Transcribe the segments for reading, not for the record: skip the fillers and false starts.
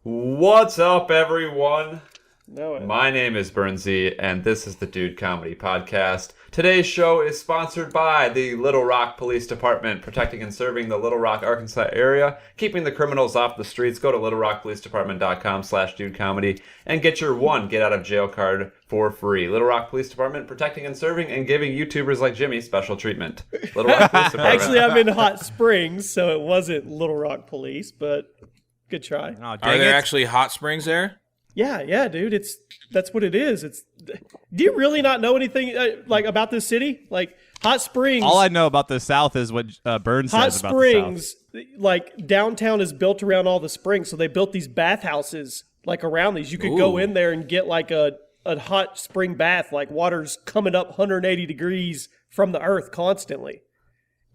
What's up, everyone? No, My name is Bernsey, and this is the Dude Comedy Podcast. Today's show is sponsored by the Little Rock Police Department, protecting and serving the Little Rock, Arkansas area, keeping the criminals off the streets. Go to littlerockpolicedepartment.com/dudecomedy and get your one get-out-of-jail card for free. Little Rock Police Department, protecting and serving and giving YouTubers like Jimmy special treatment. Little Rock Police Department. actually, I'm in Hot Springs, so it wasn't Little Rock Police, but good try. Are there actually hot springs there? Yeah, dude. That's what it is. Do you really not know anything like about this city? Like Hot Springs. All I know about the South is what Burns says about the South. Hot Springs, like downtown is built around all the springs, so they built these bathhouses like around these. You could go in there and get like a hot spring bath, like water's coming up 180 degrees from the earth constantly.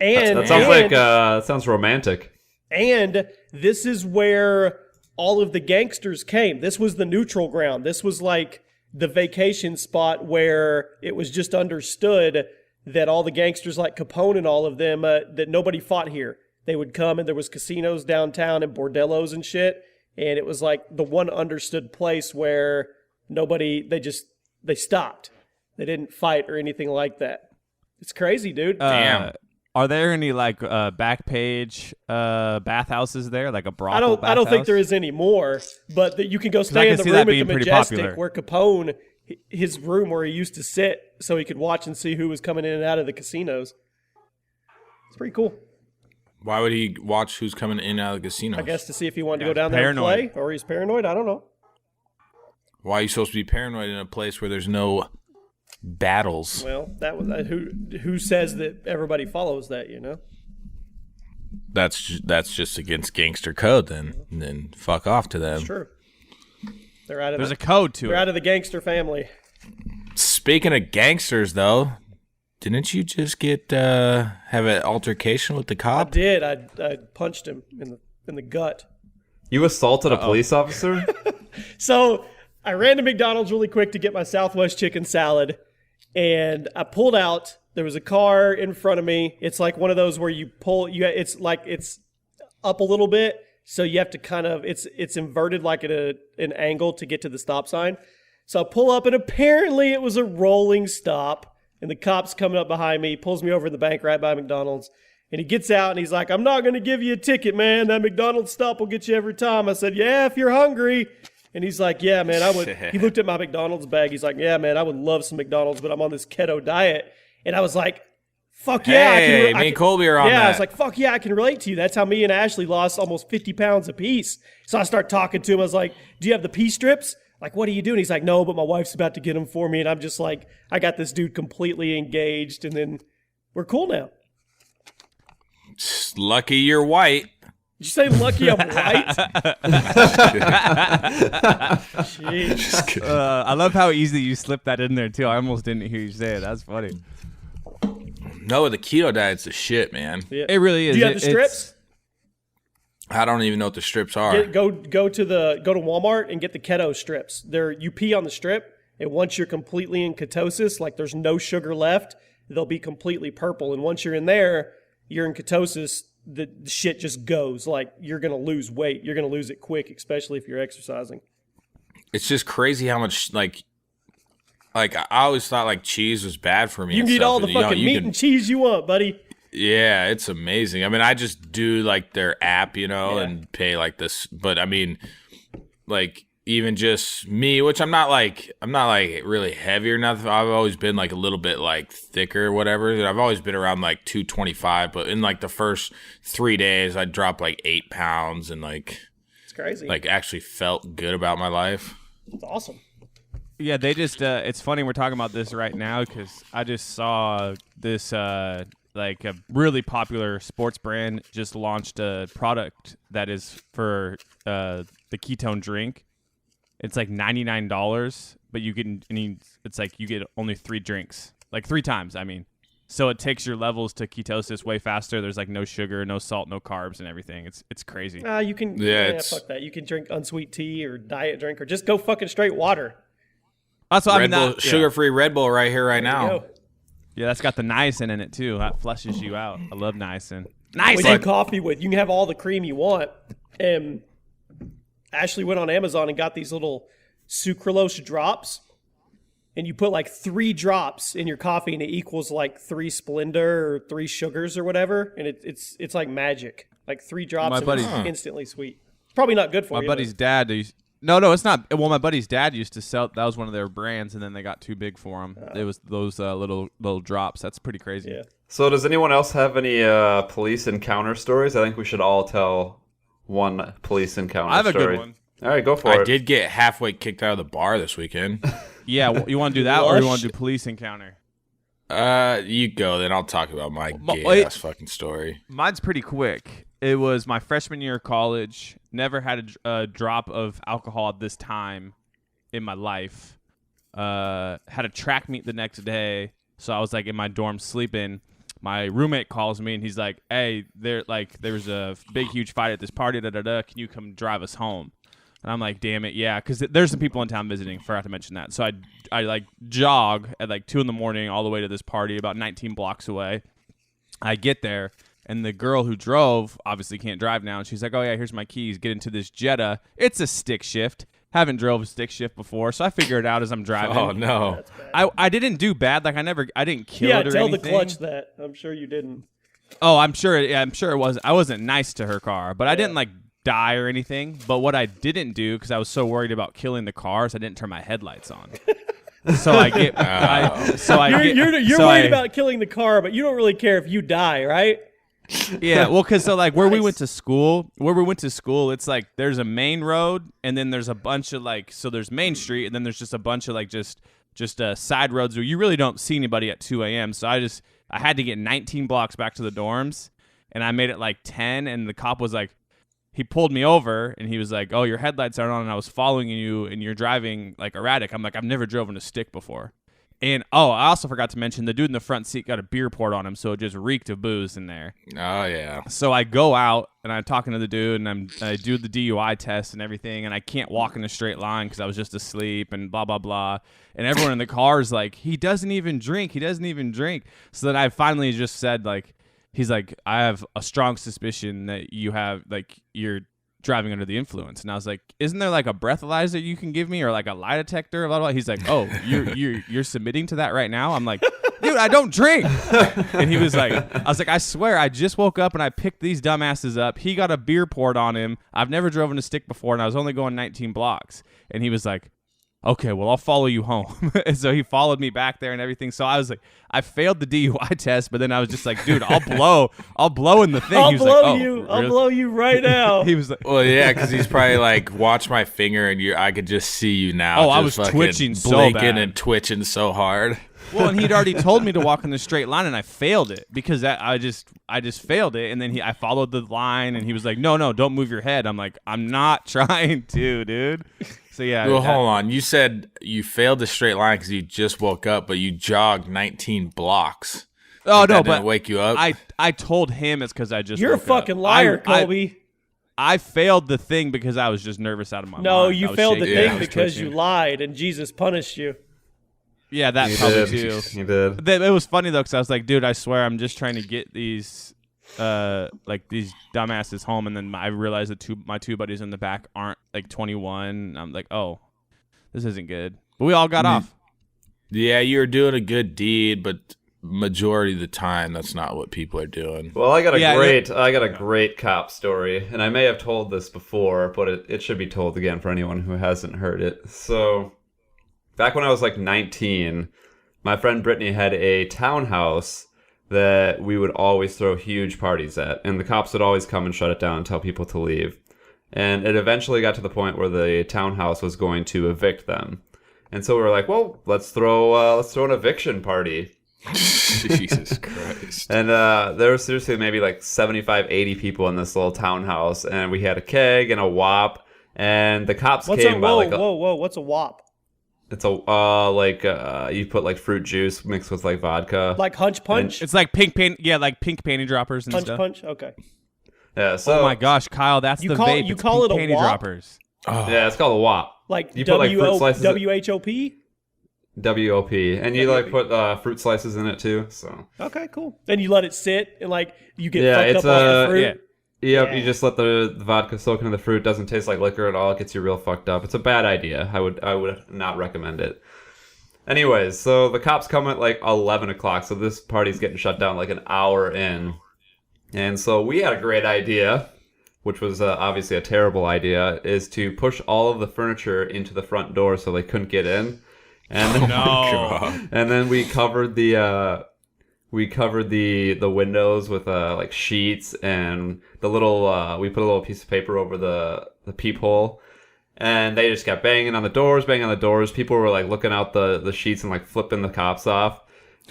And that sounds romantic. And this is where all of the gangsters came. This was the neutral ground. This was like the vacation spot where it was just understood that all the gangsters like Capone and all of them, that nobody fought here. They would come and there was casinos downtown and bordellos and shit. And it was like the one understood place where they stopped. They didn't fight or anything like that. It's crazy, dude. Damn. Are there any like back page bathhouses there, like a brothel? I don't think there is anymore, but that you can go stay in the room at the Majestic where Capone, his room where he used to sit, so he could watch and see who was coming in and out of the casinos. It's pretty cool. Why would he watch who's coming in and out of the casino? I guess to see if he wanted to go down there and play, or he's paranoid. I don't know. Why are you supposed to be paranoid in a place where there's no battles? Well, that was who says that everybody follows that, you know? That's just against gangster code then. And then fuck off to them. That's true. They're out of There's a code to it. They're out of the gangster family. Speaking of gangsters though, didn't you just have an altercation with the cop? I did. I punched him in the gut. You assaulted a police officer? So I ran to McDonald's really quick to get my Southwest chicken salad, and I pulled out. There was a car in front of me. It's like one of those where you pull. It's like it's up a little bit, so you have to kind of. It's inverted like at an angle to get to the stop sign. So I pull up, and apparently it was a rolling stop, and the cop's coming up behind me. He pulls me over in the bank right by McDonald's, and he gets out, and he's like, "I'm not going to give you a ticket, man. That McDonald's stop will get you every time." I said, "Yeah, if you're hungry." And he's like, "Yeah, man, I would." He looked at my McDonald's bag. He's like, "Yeah, man, I would love some McDonald's, but I'm on this keto diet." And I was like, "Fuck yeah!" Hey, me and Colby are on that. Yeah, I was like, "Fuck yeah, I can relate to you." That's how me and Ashley lost almost 50 pounds apiece. So I start talking to him. I was like, "Do you have the pea strips? Like, what are you doing?" He's like, "No, but my wife's about to get them for me." And I'm just like, I got this dude completely engaged, and then we're cool now. Lucky you're white. Did you say lucky I'm white? Jeez. I love how easy you slipped that in there too. I almost didn't hear you say it. That's funny. No, the keto diet's the shit, man. Yeah. It really is. Do you have the strips? I don't even know what the strips are. Go to Walmart and get the keto strips. You pee on the strip, and once you're completely in ketosis, like there's no sugar left, they'll be completely purple. And once you're in there, you're in ketosis. The shit just goes. Like, you're going to lose weight. You're going to lose it quick, especially if you're exercising. It's just crazy how much, like I always thought, like, cheese was bad for me. You can eat all the fucking meat and cheese you want, buddy. Yeah, it's amazing. I mean, I just do, like, their app, and pay, like, this. But, I mean, like, even just me, which I'm not really heavy or nothing. I've always been like a little bit like thicker or whatever. I've always been around like 225, but in like the first 3 days I dropped like 8 pounds and like it's crazy. Like actually felt good about my life. It's awesome. Yeah, they just it's funny we're talking about this right now because I just saw this like a really popular sports brand just launched a product that is for the ketone drink. It's like $99, but it's like you get only 3 drinks, like 3 times. I mean, so it takes your levels to ketosis way faster. There's like no sugar, no salt, no carbs, and everything. It's crazy. You can fuck that. You can drink unsweet tea or diet drink or just go fucking straight water. That's what Red Bull, sugar-free Red Bull right here, right now. Yeah, that's got the niacin in it too. That flushes you out. I love niacin. Nice. What you coffee with, you can have all the cream you want, and Ashley went on Amazon and got these little sucralose drops, and you put like 3 drops in your coffee, and it equals like 3 Splenda or 3 sugars or whatever, and it's like magic. Like 3 drops, and it's instantly sweet. Probably not good for you. My buddy's dad used. No, it's not. Well, my buddy's dad used to sell. That was one of their brands, and then they got too big for him. It was those little drops. That's pretty crazy. Yeah. So does anyone else have any police encounter stories? I think we should all tell one police encounter I have a story. good one. All right, go for I it. did get halfway kicked out of the bar this weekend. Yeah, you want to do that, or you want to do police encounter? You go, then I'll talk about my gay-ass fucking story. Mine's pretty quick. It was my freshman year of college. Never had a drop of alcohol at this time in my life. Had a track meet the next day, so I was like in my dorm sleeping. My roommate calls me and he's like, "Hey, there was a big huge fight at this party. Can you come drive us home?" And I'm like, "Damn it, yeah," because there's some people in town visiting. Forgot to mention that. So I like jog at like 2 a.m. all the way to this party, about 19 blocks away. I get there. And the girl who drove obviously can't drive now. And she's like, "Oh, yeah, here's my keys. Get into this Jetta. It's a stick shift. Haven't drove a stick shift before." So I figure it out as I'm driving. Oh, no. I didn't do bad. Like, I didn't kill it or tell anything. the clutch that. I'm sure you didn't. Oh, I'm sure it was. I wasn't nice to her car. But I didn't, like, die or anything. But what I didn't do, because I was so worried about killing the cars, I didn't turn my headlights on. So I get... You're worried about killing the car, but you don't really care if you die, right? Yeah, well, because where we went to school, it's like there's a main road, and then there's a bunch of there's Main Street, and then there's just a bunch of just side roads where you really don't see anybody at 2 a.m. So I had to get 19 blocks back to the dorms, and I made it like 10, and the cop was like, he pulled me over, and he was like, "Oh, your headlights aren't on, and I was following you, and you're driving like erratic." I'm like, "I've never driven a stick before." And, I also forgot to mention, the dude in the front seat got a beer poured on him, so it just reeked of booze in there. Oh, yeah. So I go out, and I'm talking to the dude, and I do the DUI test and everything, and I can't walk in a straight line because I was just asleep and blah, blah, blah. And everyone in the car is like, he doesn't even drink. So then I finally just said, like, he's like, "I have a strong suspicion that you have, like, you're driving under the influence." And I was like, "Isn't there like a breathalyzer you can give me, or like a lie detector?" Blah, blah, blah. He's like, "Oh, you're submitting to that right now?" I'm like, "Dude, I don't drink." And he was like, I was like, "I swear, I just woke up and I picked these dumbasses up. He got a beer poured on him. I've never driven a stick before, and I was only going 19 blocks." And he was like, "Okay, well, I'll follow you home." And so he followed me back there and everything. So I was like, I failed the DUI test, but then I was just like, "Dude, I'll blow in the thing." I'll He was blow like, "Oh, you. really?" I'll blow you right now. He was like, Well, yeah, because he's probably like, "Watch my finger," and I could just see you now. Oh, I just was fucking twitching so blinking bad. and twitching so hard. well, and he'd already told me to walk in the straight line, and I failed it because I just failed it. And then I followed the line, and he was like, "No, don't move your head." I'm like, "I'm not trying to, dude." So yeah. Well, hold on. You said you failed the straight line because you just woke up, but you jogged 19 blocks. Oh That no, didn't but wake you up. I told him it's because I just You're a woke fucking up. liar, I Colby. failed the thing because I was just nervous out of my mind. No, I you was failed the shaking. thing I was because twitching. you lied and Jesus punished you. Yeah, that You probably did. too. You did. It was funny though, because I was like, "Dude, I swear, I'm just trying to get these these dumbasses home." And then I realized that my two buddies in the back aren't like 21. I'm like, "Oh, this isn't good." But we all got off. Yeah, you're doing a good deed, but majority of the time, that's not what people are doing. Well, I got Yeah, a great cop story, and I may have told this before, but it should be told again for anyone who hasn't heard it. So, back when I was like 19, my friend Brittany had a townhouse that we would always throw huge parties at, and the cops would always come and shut it down and tell people to leave. And it eventually got to the point where the townhouse was going to evict them. And so we were like, well, let's throw an eviction party. Jesus Christ. And there was seriously maybe like 75, 80 people in this little townhouse. And we had a keg and a wop. And the cops came by like whoa, what's a wop? it's a you put like fruit juice mixed with like vodka. Like Hunch Punch? It's like pink panty droppers and Hunch stuff. Punch? Okay. Yeah, so Oh my gosh, Kyle, that's You the call- vape. you It's call pink it a panty wop? droppers. yeah, it's called a wop. Like You put, like, fruit slices in- WHOP? WOP. And you like put fruit slices in it too. So Okay, cool. Then you let it sit and like you get Yeah, fucked it's up on the fruit. Yeah. Yep, Yeah. you just let the vodka soak into the fruit. Doesn't taste like liquor at all. It gets you real fucked up. It's a bad idea. I would not recommend it. Anyways, so the cops come at like 11 o'clock. So this party's getting shut down like an hour in. And so we had a great idea, which was obviously a terrible idea, is to push all of the furniture into the front door so they couldn't get in. And then, No. and then we covered the windows with like sheets, and the little we put a little piece of paper over the peephole, and they just kept banging on the doors. People were like looking out the sheets and like flipping the cops off,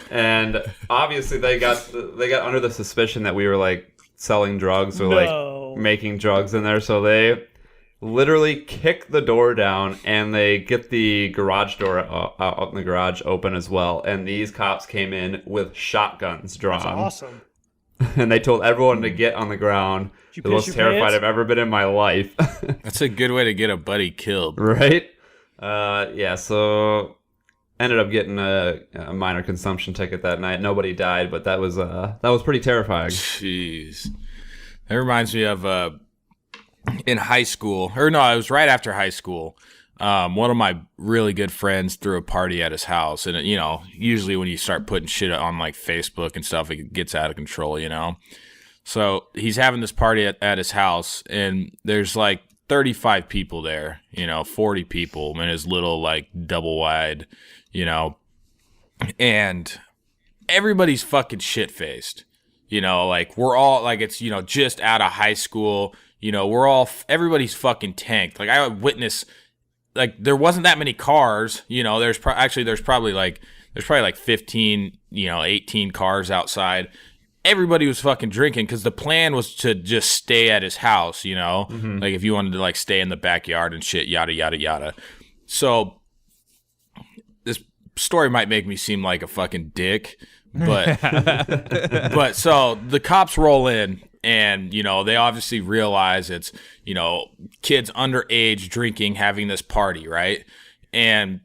and obviously they got under the suspicion that we were like selling drugs or No. like making drugs in there, so they literally kick the door down, and they get the garage door out in the garage open as well. And these cops came in with shotguns drawn. That's awesome. And they told everyone to get on the ground. you The piss most your terrified pants? I've ever been in my life. That's a good way to get a buddy killed. Right? Yeah, so ended up getting a minor consumption ticket that night. Nobody died, but that was pretty terrifying. Jeez. That reminds me of in high school, or no, it was right after high school. One of my really good friends threw a party at his house, and you know, usually when you start putting shit on like Facebook and stuff, it gets out of control, you know. So he's having this party at his house, and there's like 35 people there, you know, 40 people in his little like double wide, you know, and everybody's fucking shit faced, you know, like we're all like, it's, you know, just out of high school, you know, everybody's fucking tanked. Like I witnessed, like there wasn't that many cars, you know, there's probably like 15, you know, 18 cars outside. Everybody was fucking drinking because the plan was to just stay at his house, you know, like if you wanted to like stay in the backyard and shit, yada, yada, yada. So this story might make me seem like a fucking dick, but, but so the cops roll in and, you know, they obviously realize it's, you know, kids underage drinking, having this party, right? And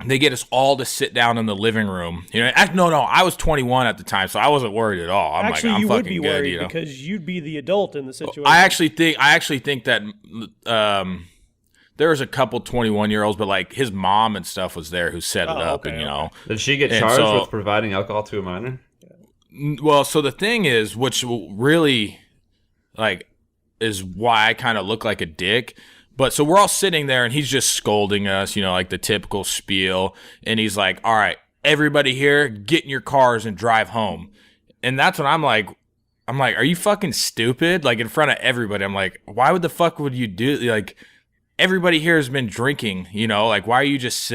they get us all to sit down in the living room. You know, no, I was 21 at the time, so I wasn't worried at all. I'm Actually, like, I'm you fucking would be good, worried you know. because you'd be the adult in the situation. I actually think that there was a couple 21-year-olds, but like his mom and stuff was there who set it up, okay, and you know. Did she get And charged so- with providing alcohol to a minor? Well, so the thing is, which really, like, is why I kind of look like a dick. But so we're all sitting there, and he's just scolding us, you know, like the typical spiel. And he's like, "All right, everybody here, get in your cars and drive home." And that's when I'm like, "Are you fucking stupid?" Like in front of everybody, I'm like, "Why would the fuck would you do like?" Everybody here has been drinking, you know. Like, why are you just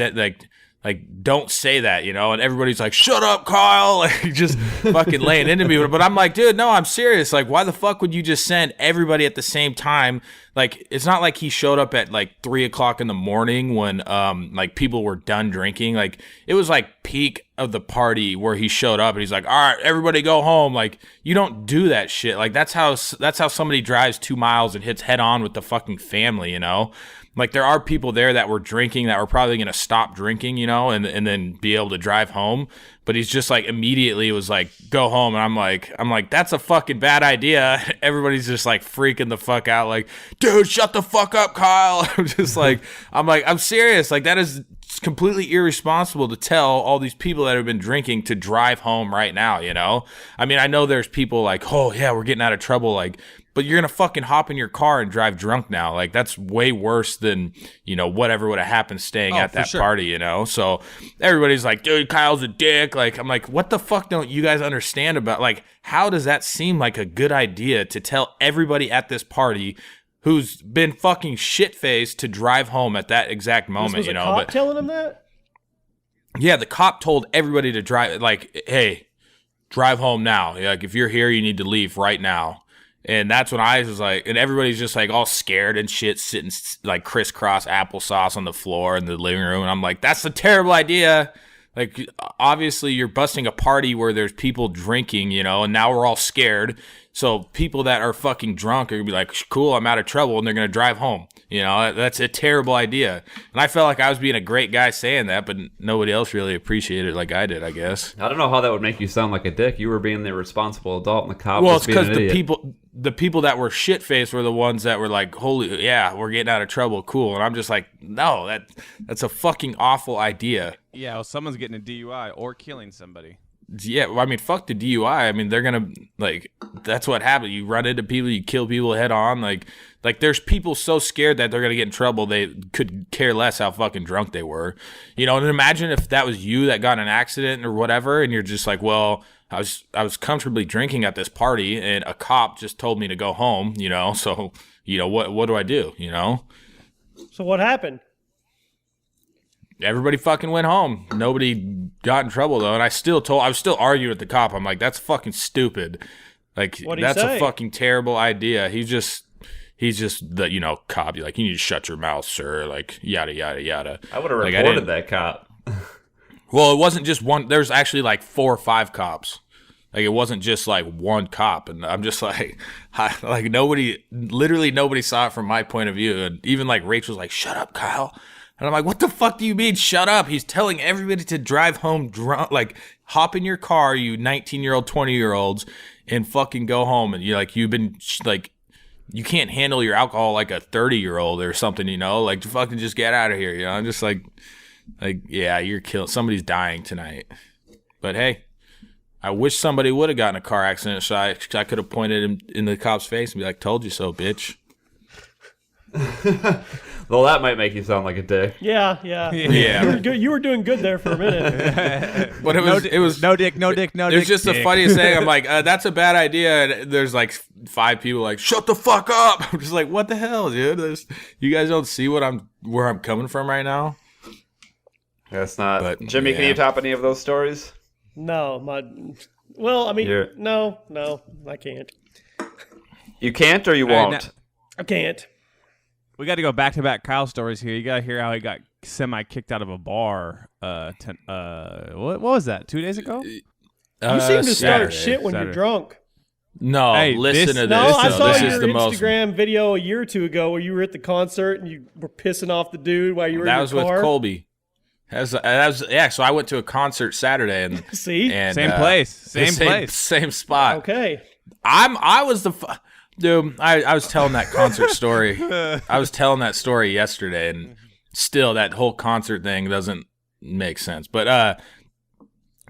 like, don't say that, you know? And everybody's like, shut up, Kyle. Like, just fucking laying into me. But I'm like, dude, no, I'm serious. Like, why the fuck would you just send everybody at the same time? Like, it's not like he showed up at like 3 o'clock in the morning when, like people were done drinking. Like, it was like peak of the party where he showed up and he's like, all right, everybody go home. Like, you don't do that shit. Like, that's how somebody drives 2 miles and hits head on with the fucking family, you know? Like, there are people there that were drinking that were probably going to stop drinking, you know, and then be able to drive home. But he's just like immediately was like, go home. And I'm like, that's a fucking bad idea. Everybody's just like freaking the fuck out. Like, dude, shut the fuck up, Kyle. I'm serious. Like, that is completely irresponsible to tell all these people that have been drinking to drive home right now, you know? I mean, I know there's people like, oh yeah, we're getting out of trouble. Like, but you're going to fucking hop in your car and drive drunk now. Like, that's way worse than, you know, whatever would have happened staying at that party, you know? So everybody's like, dude, Kyle's a dick. Like, I'm like, what the fuck don't you guys understand about, like, how does that seem like a good idea to tell everybody at this party who's been fucking shit-faced to drive home at that exact moment, This was you a know? cop But telling him that? yeah, the cop told everybody to drive, like, hey, drive home now. Like, if you're here, you need to leave right now. And that's when I was like, and everybody's just like all scared and shit, sitting like crisscross applesauce on the floor in the living room. And I'm like, that's a terrible idea. Like, obviously you're busting a party where there's people drinking, you know, and now we're all scared. So people that are fucking drunk are gonna be like, cool, I'm out of trouble. And they're going to drive home. You know, that's a terrible idea. And I felt like I was being a great guy saying that, but nobody else really appreciated it like I did, I guess. I don't know how that would make you sound like a dick. You were being the responsible adult, and the cop Well, was it's being because an idiot. the people that were shit faced were the ones that were like, holy, yeah, we're getting out of trouble, cool. And I'm just like, no, that's a fucking awful idea. Yeah, well, someone's getting a DUI or killing somebody. Yeah, well, I mean, fuck the DUI. I mean, they're gonna like that's what happened. You run into people, you kill people head on. Like there's people so scared that they're gonna get in trouble they could care less how fucking drunk they were. You know, and imagine if that was you that got in an accident or whatever, and you're just like, well, I was comfortably drinking at this party, and a cop just told me to go home. You know, so you know what do I do? You know. So what happened? Everybody fucking went home. Nobody got in trouble though, and I was still arguing with the cop. I'm like, that's fucking stupid. Like, that's a fucking terrible idea. He's just the cop. You're like, you need to shut your mouth, sir. Like, yada yada yada. I would have reported that cop. Well, it wasn't just one. There's actually like 4 or 5 cops. Like, it wasn't just like one cop, and I'm just like, literally nobody saw it from my point of view, and even like Rachel's like, shut up, Kyle. And I'm like, what the fuck do you mean, shut up? He's telling everybody to drive home drunk, like, hop in your car, you 19-year-old, 20-year-olds, and fucking go home. And you're like, you've been, like, you can't handle your alcohol like a 30-year-old or something, you know? Like, fucking just get out of here, you know? I'm just like, yeah, you're killing, somebody's dying tonight. But hey, I wish somebody would have gotten a car accident so I could have pointed him in the cop's face and be like, told you so, bitch. Well, that might make you sound like a dick. Yeah. You were doing good there for a minute. But it was no dick. It was just the funniest thing. I'm like, that's a bad idea. And there's like 5 people like, shut the fuck up. I'm just like, what the hell, dude? You guys don't see where I'm coming from right now. That's not. But, Jimmy, yeah. can you top any of those stories? No, well, I mean, no, I can't. You can't, or you All right, won't. I can't. We got to go back-to-back Kyle stories here. You got to hear how he got semi-kicked out of a bar. What was that, 2 days ago? You seem to start Saturday. shit when you're drunk. No, Hey, listen to this. No, I saw this your is the most. Instagram video a year or 2 ago where you were at the concert and you were pissing off the dude while you were That in was your car. with Colby. So I went to a concert Saturday and See? and Same place. same spot. Okay. I was the dude. I was telling that concert story. I was telling that story yesterday, and still that whole concert thing doesn't make sense. But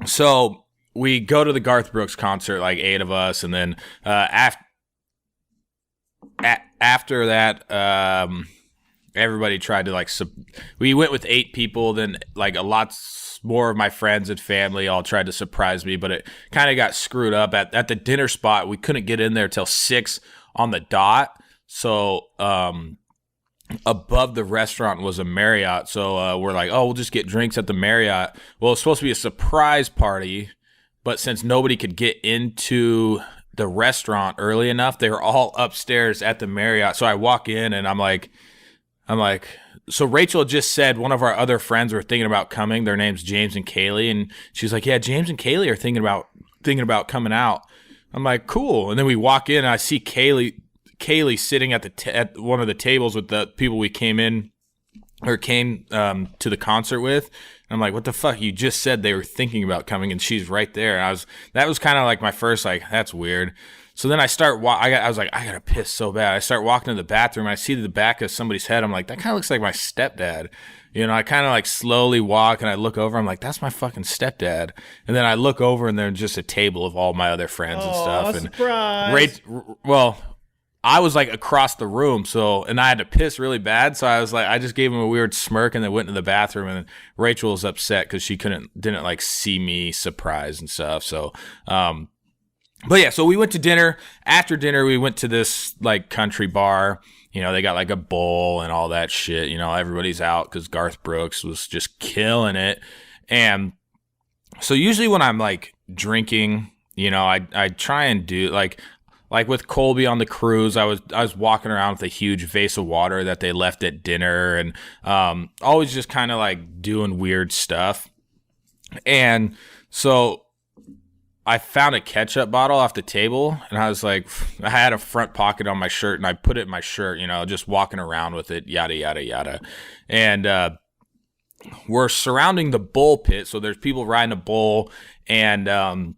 so we go to the Garth Brooks concert, like 8 of us, and then after that, everybody tried to like. We went with 8 people. Then like a lot more of my friends and family all tried to surprise me, but it kind of got screwed up at the dinner spot. We couldn't get in there till 6 on the dot. So above the restaurant was a Marriott. So we're like, oh, we'll just get drinks at the Marriott. Well, it's supposed to be a surprise party, but since nobody could get into the restaurant early enough, they were all upstairs at the Marriott. So I walk in and I'm like, so Rachel just said one of our other friends were thinking about coming. Their name's James and Kaylee, and she's like, yeah, James and Kaylee are thinking about coming out. I'm like, cool. And then we walk in and I see Kaylee sitting at one of the tables with the people we came to the concert with. And I'm like, what the fuck? You just said they were thinking about coming, and she's right there. And that was kind of like my first, like, that's weird. So then I was like, I gotta piss so bad. I start walking to the bathroom. And I see the back of somebody's head. I'm like, that kind of looks like my stepdad. You know, I kind of like slowly walk and I look over. I'm like, that's my fucking stepdad. And then I look over and there's just a table of all my other friends and stuff. And surprise. I was like across the room, and I had to piss really bad. So I was like, I just gave him a weird smirk and then went into the bathroom. And Rachel was upset because she didn't like see me surprised and stuff. So, but yeah, so we went to dinner. After dinner, we went to this like country bar. You know, they got like a bowl and all that shit. You know, everybody's out because Garth Brooks was just killing it. And so usually when I'm like drinking, you know, I try and do like with Colby on the cruise, I was walking around with a huge vase of water that they left at dinner, and always just kind of like doing weird stuff. And so I found a ketchup bottle off the table, and I was like, I had a front pocket on my shirt, and I put it in my shirt, you know, just walking around with it, yada, yada, yada. And we're surrounding the bull pit, so there's people riding a bull, and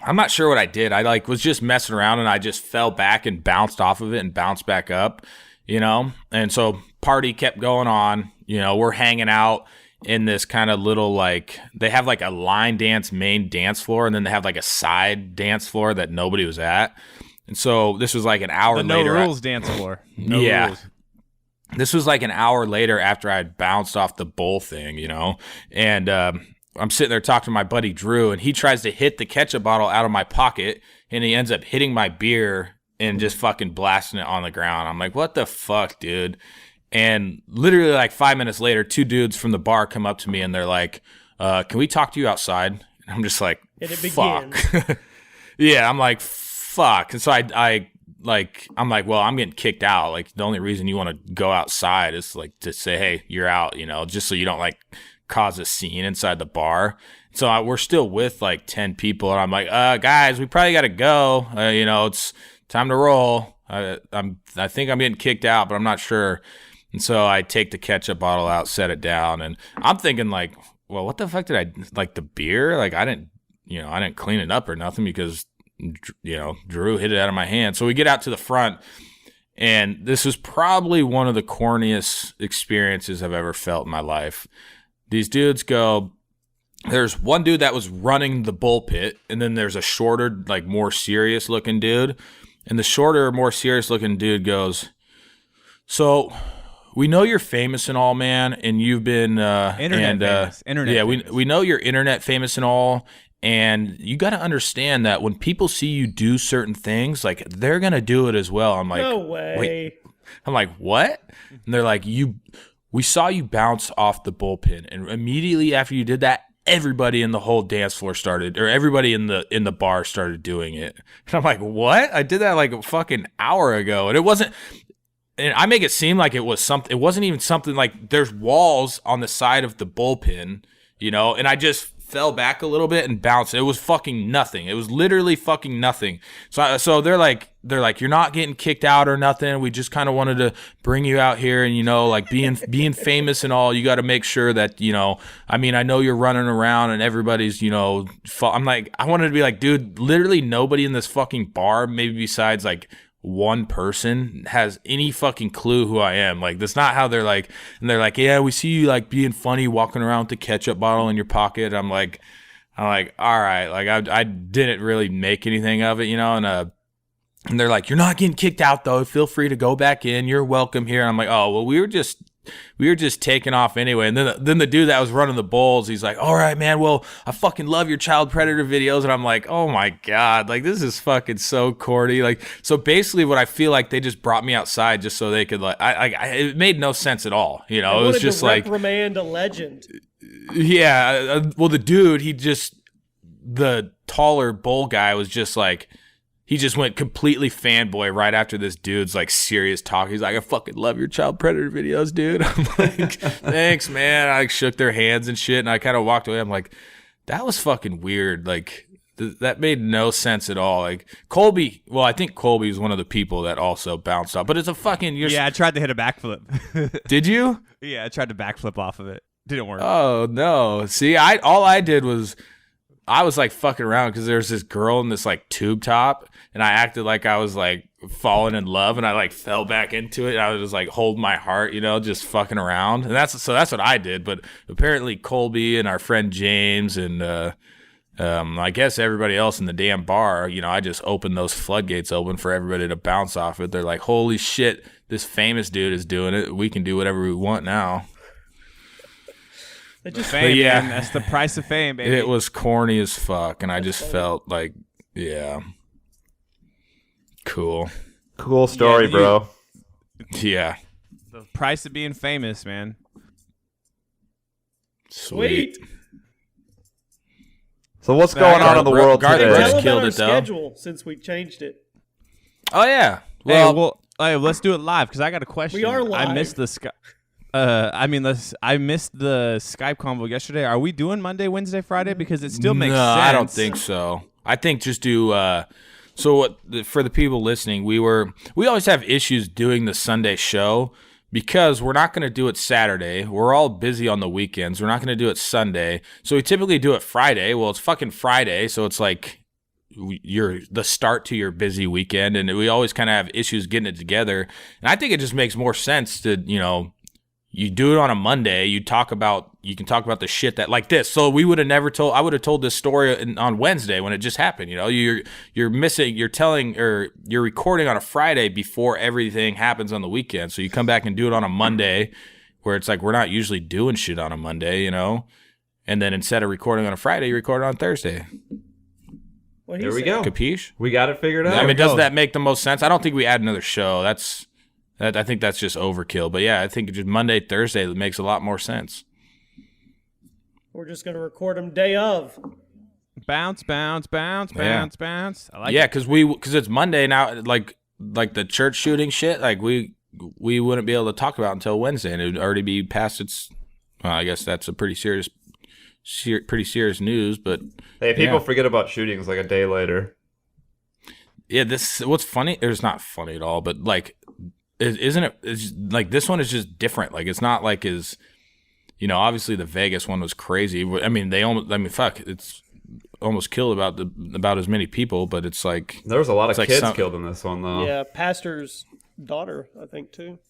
I'm not sure what I did. I like was just messing around and I just fell back and bounced off of it and bounced back up, you know? And so party kept going on, you know, we're hanging out in this kind of little, like, they have like a line dance main dance floor, and then they have like a side dance floor that nobody was at. And so this was like an hour The later. no rules dance floor. No Yeah. rules. This was like an hour later after I had bounced off the bull thing, you know? And I'm sitting there talking to my buddy Drew, and he tries to hit the ketchup bottle out of my pocket, and he ends up hitting my beer and just fucking blasting it on the ground. I'm like, what the fuck, dude? And literally like 5 minutes later, 2 dudes from the bar come up to me, and they're like, can we talk to you outside? And I'm just like, And it fuck. begins. Yeah, I'm like, fuck. And so I'm like, well, I'm getting kicked out. Like, the only reason you want to go outside is like to say, hey, you're out, you know, just so you don't like cause a scene inside the bar. So we're still with like 10 people, and I'm like, guys, we probably got to go. You know, it's time to roll. I think I'm getting kicked out, but I'm not sure. And so I take the ketchup bottle out, set it down, and I'm thinking like, well, what the fuck did I, like, the beer? Like, I didn't clean it up or nothing because, you know, Drew hit it out of my hand. So we get out to the front, and this is probably one of the corniest experiences I've ever felt in my life. These dudes go, there's one dude that was running the bull pit, and then there's a shorter, like, more serious looking dude. And the shorter, more serious looking dude goes, so we know you're famous and all, man, and you've been Internet famous. Internet yeah, famous. we know you're internet famous and all, and you got to understand that when people see you do certain things, like, they're gonna do it as well. I'm like, No way. wait. I'm like, what? And they're like, we saw you bounce off the bullpen, and immediately after you did that, everybody in the whole dance floor started, or everybody in the bar started doing it. And I'm like, what? I did that like a fucking hour ago, and it wasn't. And I make it seem like it was something. It wasn't even something like there's walls on the side of the bullpen, you know. And I just fell back a little bit and bounced. It was fucking nothing. It was literally fucking nothing. So they're like, you're not getting kicked out or nothing. We just kind of wanted to bring you out here, and, you know, like being famous and all, you got to make sure that, you know, I mean, I know you're running around and everybody's, you know, I'm like, I wanted to be like, dude, literally nobody in this fucking bar, maybe besides like one person, has any fucking clue who I am. Like, that's not how they're like. And they're like, yeah, we see you like being funny, walking around with the ketchup bottle in your pocket. I'm like, all right, like I didn't really make anything of it, you know. And they're like, you're not getting kicked out though. Feel free to go back in. You're welcome here. And I'm like, oh well, we were just taking off anyway. And then the dude that was running the bowls, he's like, all right, man, well, I fucking love your child predator videos. And I'm like, oh my God, like, this is fucking so corny. Like, so basically what I feel like they just brought me outside just so they could, like, it made no sense at all. You know, it was just like, reprimand a legend. yeah. Well, the dude, the taller bowl guy was just like, he just went completely fanboy right after this dude's like serious talk. He's like, I fucking love your child predator videos, dude. I'm like, thanks, man. I shook their hands and shit, and I kind of walked away. I'm like, that was fucking weird. Like, that made no sense at all. Like, Colby, well, I think Colby is one of the people that also bounced off, but it's a fucking. Yeah, I tried to hit a backflip. Did you? Yeah, I tried to backflip off of it. Didn't work. Oh no! See, all I did was, I was like fucking around because there's this girl in this like tube top, and I acted like I was like falling in love, and I like fell back into it. And I was just like holding my heart, you know, just fucking around. And that's what I did. But apparently Colby and our friend James and I guess everybody else in the damn bar, you know, I just opened those floodgates open for everybody to bounce off it. They're like, holy shit, this famous dude is doing it. We can do whatever we want now. Fame, yeah. man. That's the price of fame, baby. It was corny as fuck, and I just felt like, yeah, cool. Cool story, Yeah, bro. Yeah, The price of being famous, man. sweet. So what's going on in the world Garden today? Brooks Tell killed about our it, though. schedule since we changed it. Oh yeah. Well, hey, let's do it live because I got a question. We are live. I missed the I missed the Skype convo yesterday. Are we doing Monday, Wednesday, Friday? Because it still makes no, sense. I don't think so. I think just do. So what? For the people listening, we always have issues doing the Sunday show because we're not going to do it Saturday. We're all busy on the weekends. We're not going to do it Sunday. So we typically do it Friday. Well, it's fucking Friday, so it's like you're the start to your busy weekend, and we always kind of have issues getting it together. And I think it just makes more sense to, you do it on a Monday. You can talk about the shit that like this. So we would have never told. I would have told this story on Wednesday when it just happened. You're missing. You're telling, or you're recording on a Friday before everything happens on the weekend. So you come back and do it on a Monday, where it's like we're not usually doing shit on a Monday, And then instead of recording on a Friday, you record it on Thursday. There we go. Capiche? We got it figured out. I mean, does that make the most sense? I don't think we add another show. I think that's just overkill. But yeah, I think just Monday, Thursday makes a lot more sense. We're just going to record them day of. Bounce, bounce, bounce, bounce, bounce. I like yeah, it. because it's Monday now. Like the church shooting shit. Like we wouldn't be able to talk about until Wednesday, and it would already be past its. Well, I guess that's a pretty serious news. But hey, people forget about shootings like a day later. Yeah, what's funny? It's not funny at all. But like. Isn't it? It's like this one is just different. Like it's not like obviously the Vegas one was crazy. I mean, it's almost killed about as many people, but it's like there was a lot of kids killed in this one though. Yeah, pastor's daughter, I think too.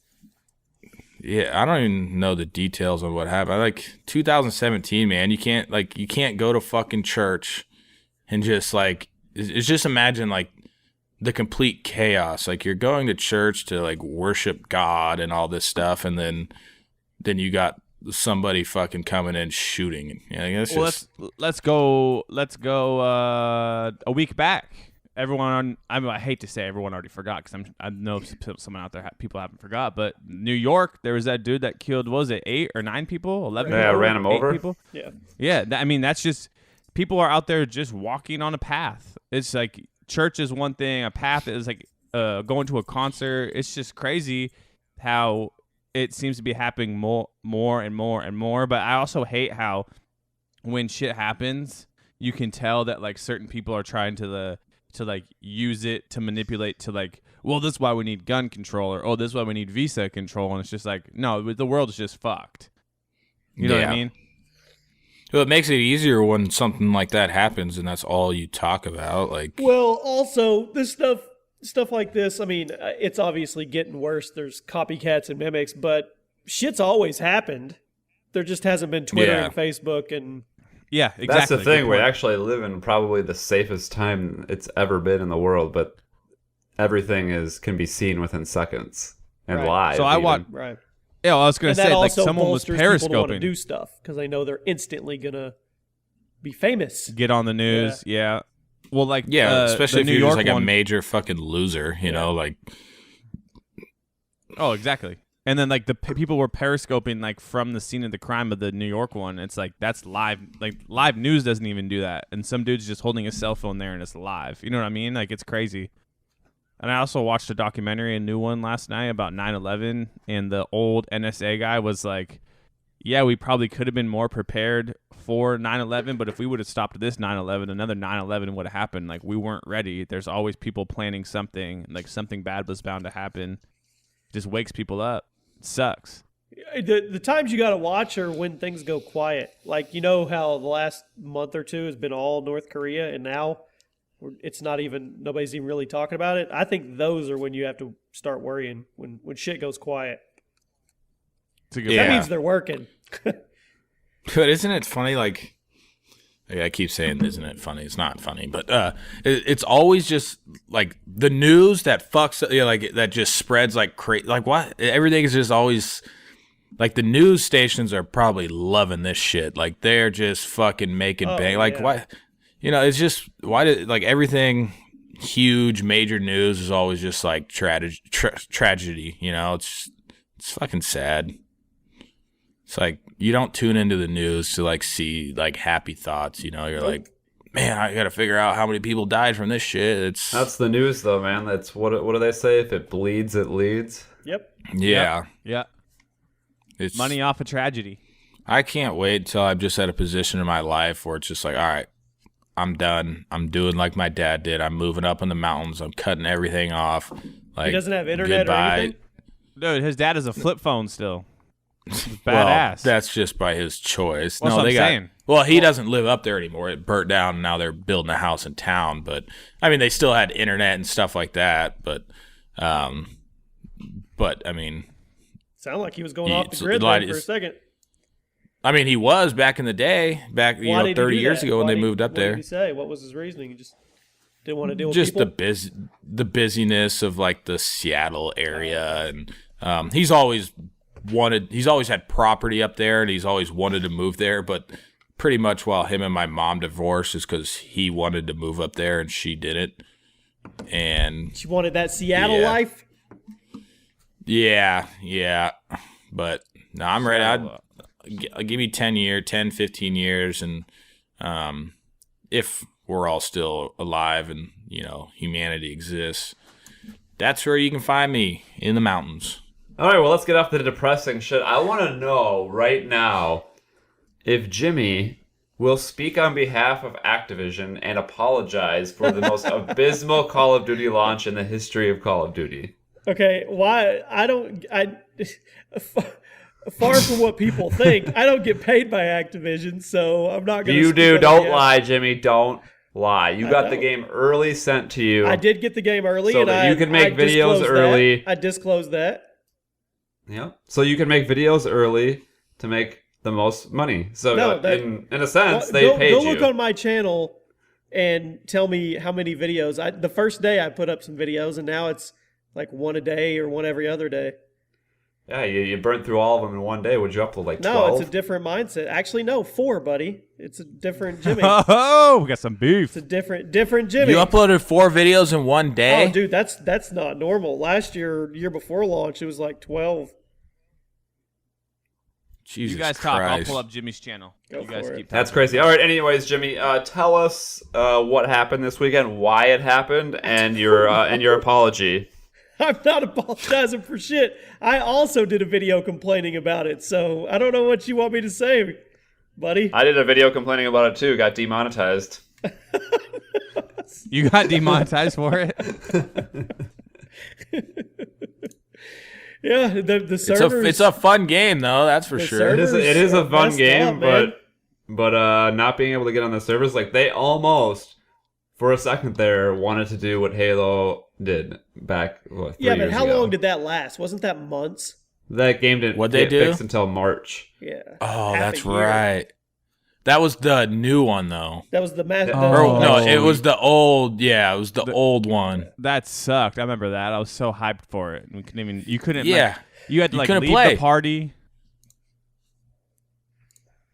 Yeah, I don't even know the details of what happened. Like 2017, man, you can't go to fucking church and just like it's just imagine like. The complete chaos. Like you're going to church to like worship God and all this stuff, and then you got somebody fucking coming in shooting. Let's go a week back. I hate to say everyone already forgot because I know someone out there people haven't forgot, but New York there was that dude that killed, what was it, 8 or 9 people, 11 yeah, people, ran him over. People? Yeah. I mean that's just people are out there just walking on a path. It's like church is one thing, a path is like going to a concert. It's just crazy how it seems to be happening more and more and more. But I also hate how when shit happens, you can tell that like certain people are trying to like use it to manipulate to like, well, this is why we need gun control, or oh, this is why we need visa control, and it's just like, no, the world is just fucked. You know what I mean? Well, it makes it easier when something like that happens, and that's all you talk about. Like, well, also this stuff like this. I mean, it's obviously getting worse. There's copycats and mimics, but shit's always happened. There just hasn't been Twitter and Facebook and. Yeah, exactly. That's the thing. We actually live in probably the safest time it's ever been in the world, but everything can be seen within seconds and live. So I want right. Yeah, well, I was going to say, like, someone was periscoping. People want to do stuff because they know they're instantly going to be famous. Get on the news, yeah. Well, like, especially if New you're York just like one, a major fucking loser, you know, like. Oh, exactly. And then, like, the people were periscoping, like, from the scene of the crime of the New York one. It's like, that's live. Like, live news doesn't even do that. And some dude's just holding a cell phone there and it's live. You know what I mean? Like, it's crazy. And I also watched a documentary, a new one last night about 9/11, and the old NSA guy was like, yeah, we probably could have been more prepared for 9/11, but if we would have stopped this 9/11, another 9/11 would have happened. Like, we weren't ready. There's always people planning something. Like, something bad was bound to happen. It just wakes people up. It sucks. The times you got to watch are when things go quiet. Like, you know how the last month or two has been all North Korea, and now it's not even, nobody's even really talking about it. I think those are when you have to start worrying, when shit goes quiet. It's a good That means they're working. But isn't it funny? Like, I keep saying, isn't it funny? It's not funny, but it's always just like the news that fucks, like that just spreads like crazy. Like, what? Everything is just always like the news stations are probably loving this shit. Like, they're just fucking making bang. Like, what? You know, it's just why did like everything huge major news is always just like tragedy. You know, it's fucking sad. It's like you don't tune into the news to like see like happy thoughts. You know, you're like, man, I got to figure out how many people died from this shit. That's the news, though, man. That's what do they say? If it bleeds, it leads. Yep. Yeah. Yeah. It's money off a tragedy. I can't wait until I'm just at a position in my life where it's just like, all right, I'm done. I'm doing like my dad did. I'm moving up in the mountains. I'm cutting everything off. Like, he doesn't have internet goodbye. or anything? Dude, his dad has a flip phone still. It's badass. Well, that's just by his choice. Well, no, they got. Well, he doesn't live up there anymore. It burnt down, and now they're building a house in town. But I mean, they still had internet and stuff like that. But I mean, Sound like he was going off the grid there for a second. I mean, he was back in the day, 30 years ago when they moved up there. What did he say? What was his reasoning? He just didn't want to deal with just people? the busyness of like the Seattle area, and he's always had property up there, and he's always wanted to move there. But pretty much while him and my mom divorced is because he wanted to move up there and she didn't. And she wanted that Seattle life. Yeah. But no, I'm ready. I'll give me 10, 15 years, and if we're all still alive and humanity exists, that's where you can find me, in the mountains. All right, well, let's get off the depressing shit. I want to know right now if Jimmy will speak on behalf of Activision and apologize for the most abysmal Call of Duty launch in the history of Call of Duty. Okay, why? Far from what people think, I don't get paid by Activision, so I'm not going to. You do. Don't lie, Jimmy. Don't lie. You got the game early sent to you. I did get the game early, so and that you can make videos early. I disclosed that. Yeah. So you can make videos early to make the most money. So in a sense, they paid you. Go look on my channel and tell me how many videos. The first day I put up some videos, and now it's like one a day or one every other day. Yeah, you burnt through all of them in one day. Would you upload like 12? No, it's a different mindset. Actually, no, 4, buddy. It's a different Jimmy. Oh, we got some beef. It's a different Jimmy. You uploaded 4 videos in one day? Oh, dude, that's not normal. Last year before launch, it was like 12. Jesus you guys Christ. talk. I'll pull up Jimmy's channel. Go you guys for it. keep That's crazy. All right, anyways, Jimmy, tell us what happened this weekend, why it happened, and your apology. I'm not apologizing for shit. I also did a video complaining about it, so I don't know what you want me to say, buddy. I did a video complaining about it too. Got demonetized. You got demonetized for it? Yeah, the servers. It's a fun game though, that's for sure. It is a fun messed game, up, but not being able to get on the servers, like they almost for a second there wanted to do what Halo did back 3 years ago. Yeah, but how long did that last? Wasn't that months? That game didn't get fixed until March. Yeah. Oh, that's right. That was the new one though. That was the it was the old. Yeah, it was the old one. That sucked. I remember that. I was so hyped for it. We couldn't even. You couldn't. Yeah. You had to leave play. the party.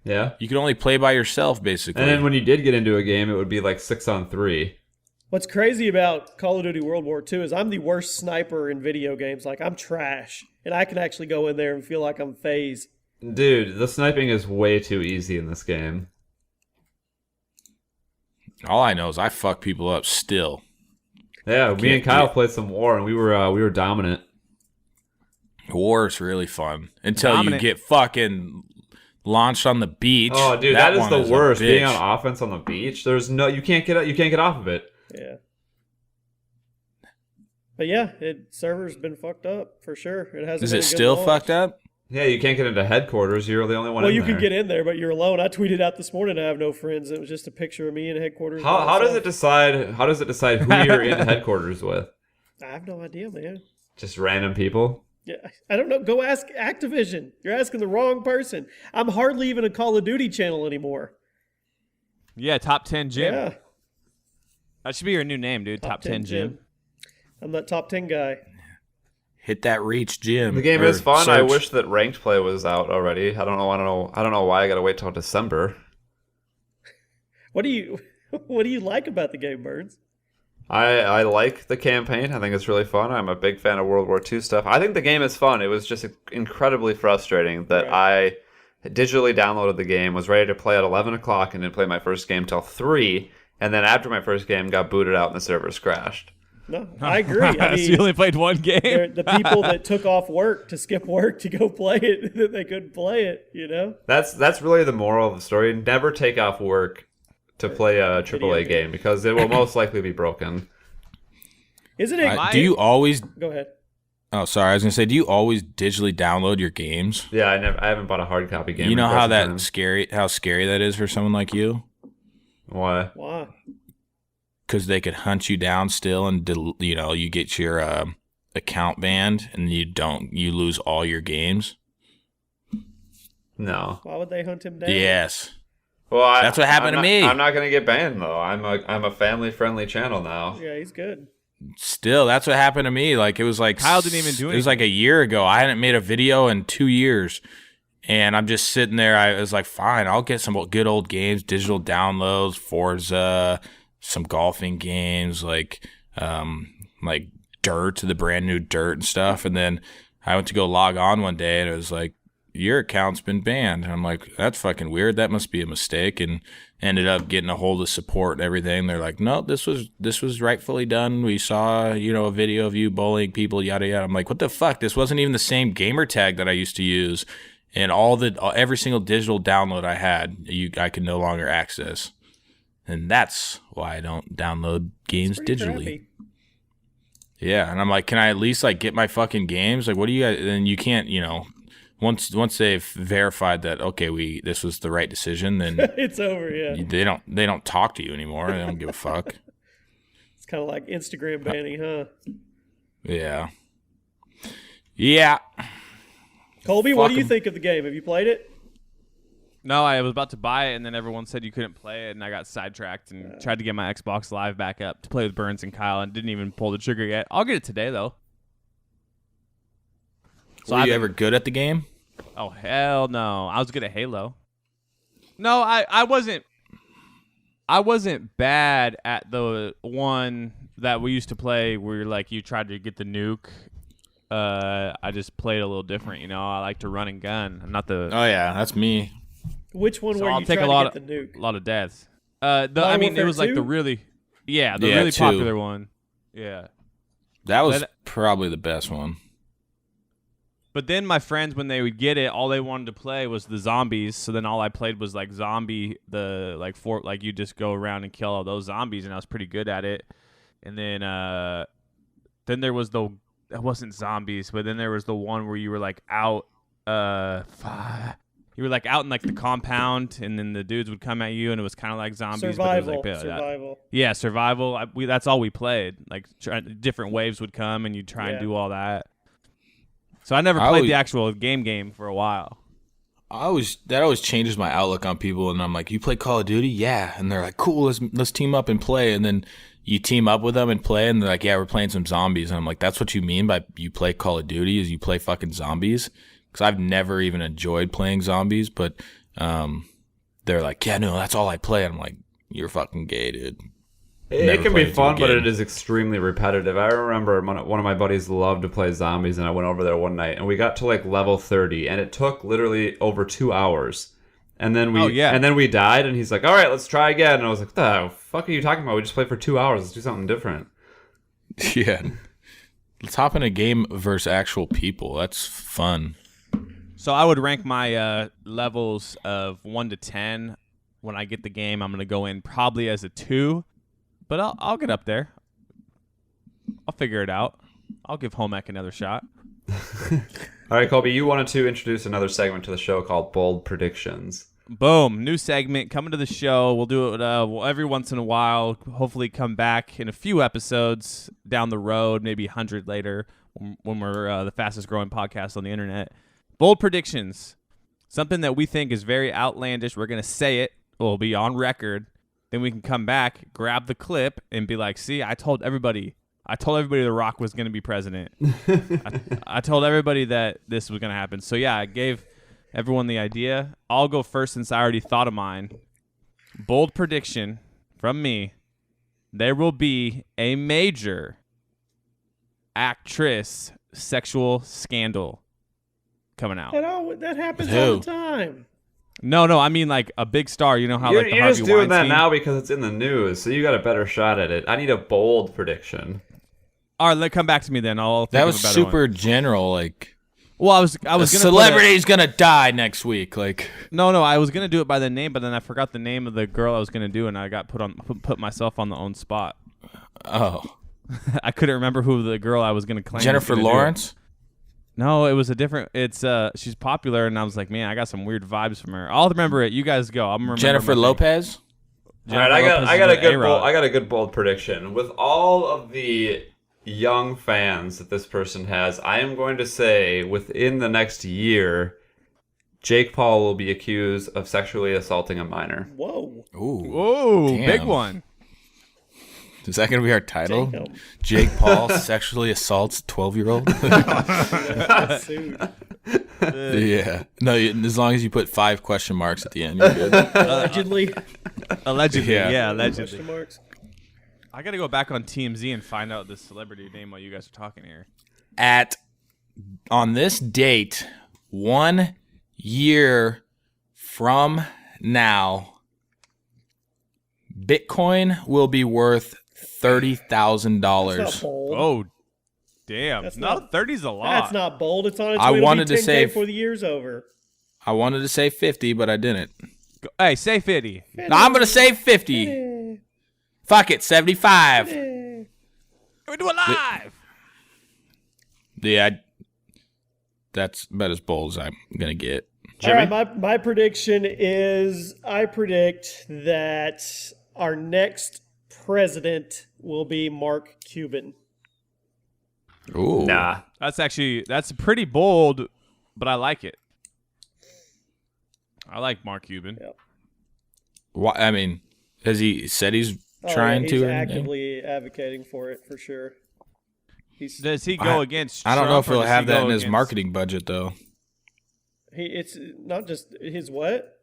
Yeah. You could only play by yourself, basically. And then when you did get into a game, it would be like 6-on-3. What's crazy about Call of Duty World War II is I'm the worst sniper in video games. Like, I'm trash. And I can actually go in there and feel like I'm FaZe. Dude, the sniping is way too easy in this game. All I know is I fuck people up still. Yeah, me and Kyle played some War, and we were dominant. War is really fun until you get fucking launched on the beach. Oh, dude, that is the worst. Being on offense on the beach, you can't get off of it. Yeah. But yeah, server's been fucked up for sure. It hasn't. Is it still fucked up? Yeah, you can't get into headquarters. You're the only one. Well, you can get in there, but you're alone. I tweeted out this morning. I have no friends. It was just a picture of me in headquarters. How does it decide? How does it decide who you're in headquarters with? I have no idea, man. Just random people. Yeah, I don't know. Go ask Activision. You're asking the wrong person. I'm hardly even a Call of Duty channel anymore. Yeah, top 10 Jim. Yeah, That should be your new name, dude. Top 10 Jim. I'm that top 10 guy. Hit that reach, Jim. The game is fun. Search. I wish that ranked play was out already. I don't know why I got to wait till December. What do you like about the game, Burns? I like the campaign. I think it's really fun. I'm a big fan of World War II stuff. I think the game is fun. It was just incredibly frustrating that I digitally downloaded the game, was ready to play at 11 o'clock, and didn't play my first game till 3, and then after my first game got booted out and the servers crashed. No, I agree. I mean, so you only played one game? The people that took off work to skip work to go play it, that they couldn't play it, you know? That's really the moral of the story. Never take off work to play a AAA game because it will most likely be broken. Isn't it? Do you always? Go ahead. Oh, sorry. I was gonna say, do you always digitally download your games? Yeah, I haven't bought a hard copy game. You know in quite how some that time. scary that is for someone like you? Why? Why? Because they could hunt you down still, and you get your account banned, and you lose all your games. No. Why would they hunt him down? Yes. Well, That's what happened to me. I'm not gonna get banned though. I'm a family friendly channel now. Yeah, he's good. Still, that's what happened to me. Like it was like Kyle didn't even do It was like a year ago. I hadn't made a video in 2 years, and I'm just sitting there. I was like, fine, I'll get some good old games, digital downloads, Forza, some golfing games, like Dirt, the brand new Dirt and stuff. And then I went to go log on one day, and it was like, your account's been banned. And I'm like, that's fucking weird. That must be a mistake. And ended up getting a hold of support and everything. They're like, no, this was rightfully done. We saw, a video of you bullying people, yada yada. I'm like, what the fuck? This wasn't even the same gamer tag that I used to use. And every single digital download I had, I could no longer access. And that's why I don't download games digitally. Crappy. Yeah, and I'm like, can I at least get my fucking games? Like, what do you guys? And you can't, once they've verified that this was the right decision, then It's over. Yeah. they don't talk to you anymore. They don't give a fuck. It's kind of like Instagram banning, huh? Yeah. Yeah. Colby, what do you Fuck 'em. think of the game? Have you played it? No, I was about to buy it, and then everyone said you couldn't play it, and I got sidetracked and tried to get my Xbox Live back up to play with Burns and Kyle, and didn't even pull the trigger yet. I'll get it today, though. Were you ever good at the game? Oh, hell no. I was good at Halo. No, I wasn't. I wasn't bad at the one that we used to play where you tried to get the nuke. I just played a little different, I like to run and gun. I'm not the. Oh yeah, that's me. Which one So were I'll you take trying a lot to get the nuke? A lot of deaths. Modern It was Warfare like 2? the really, the Yeah, really 2. popular one. Yeah. That was That- probably the best one. But then my friends, when they would get it, all they wanted to play was the zombies. So then all I played was zombie, you just go around and kill all those zombies, and I was pretty good at it. And then there was it wasn't zombies, but then there was the one where you were out, you were out in the compound, and then the dudes would come at you, and it was kind of like zombies. Survival. But it was Survival. yeah, survival. That's all we played. Different waves would come, and you'd try and Yeah. do all that. So I never played the actual game for a while. That always changes my outlook on people, and I'm like, you play Call of Duty? Yeah. And they're like, cool, let's team up and play. And then you team up with them and play, and they're like, yeah, we're playing some zombies. And I'm like, that's what you mean by you play Call of Duty, is you play fucking zombies? Because I've never even enjoyed playing zombies, but they're like, yeah, no, that's all I play. And I'm like, you're fucking gay, dude. It Never can played be it fun, but again. it is extremely repetitive. I remember one of my buddies loved to play zombies, and I went over there one night, and we got to level 30, and it took literally over 2 hours. And then we died, and he's like, all right, let's try again. And I was like, what the fuck are you talking about? We just played for 2 hours. Let's do something different. Yeah. Let's hop in a game versus actual people. That's fun. So I would rank my levels of 1 to 10. When I get the game, I'm going to go in probably as a 2. But I'll get up there. I'll figure it out. I'll give home ec another shot. All right, Colby, you wanted to introduce another segment to the show called Bold Predictions. Boom. New segment coming to the show. We'll do it every once in a while. Hopefully come back in a few episodes down the road, maybe 100 later when we're the fastest growing podcast on the internet. Bold predictions. Something that we think is very outlandish. We're going to say it. We'll be on record. Then we can come back, grab the clip, and be like, see, I told everybody The Rock was going to be president. I told everybody that this was going to happen. So, yeah, I gave everyone the idea. I'll go first since I already thought of mine. Bold prediction from me. There will be a major actress sexual scandal coming out. That happens Who? all the time. No, I mean a big star. You know how You're the just Harvey doing that Weinstein- now because it's in the news, so you got a better shot at it. I need a bold prediction. All right, come back to me then. I'll think That of was a better super one. general. Well, I was A gonna celebrity's gonna die next week. No, I was gonna do it by the name, but then I forgot the name of the girl I was gonna do, and I got put myself on the own spot. Oh, I couldn't remember who the girl I was gonna claim. was Jennifer gonna do it. Lawrence. No, it was a different. It's she's popular, and I was like, man, I got some weird vibes from her. I'll remember it. You guys go. I'm remember Jennifer Lopez. All right, I got a good bold prediction. With all of the young fans that this person has, I am going to say within the next year, Jake Paul will be accused of sexually assaulting a minor. Whoa. Ooh. Whoa, Damn. big one. Is that going to be our title? Damn. Jake Paul sexually assaults 12-year-old? Dude. Yeah. No, as long as you put 5 question marks at the end, you're good. Allegedly. Allegedly, Yeah. yeah, allegedly. Question marks. I got to go back on TMZ and find out the celebrity name while you guys are talking here. On this date, 1 year from now, Bitcoin will be worth $30,000. That's not bold. Oh, damn. That's No, not- 30's a lot. That's not bold. It's on its I way to wanted be to 10K say- before the year's over. I wanted to say 50, but I didn't. Hey, say 50. No, I'm going to say 50. Fuck it, 75. We do it live. Yeah, that's about as bold as I'm going to get. All right, my prediction is I predict that our next president will be Mark Cuban. Ooh. Nah. That's pretty bold, but I like it. I like Mark Cuban. Yep. Why, I mean, has he said he's trying he's to? or anything? actively advocating for it for sure. Does he go against I don't know if Trump, or he'll does have he that go in his against- marketing budget, though. It's not just his what?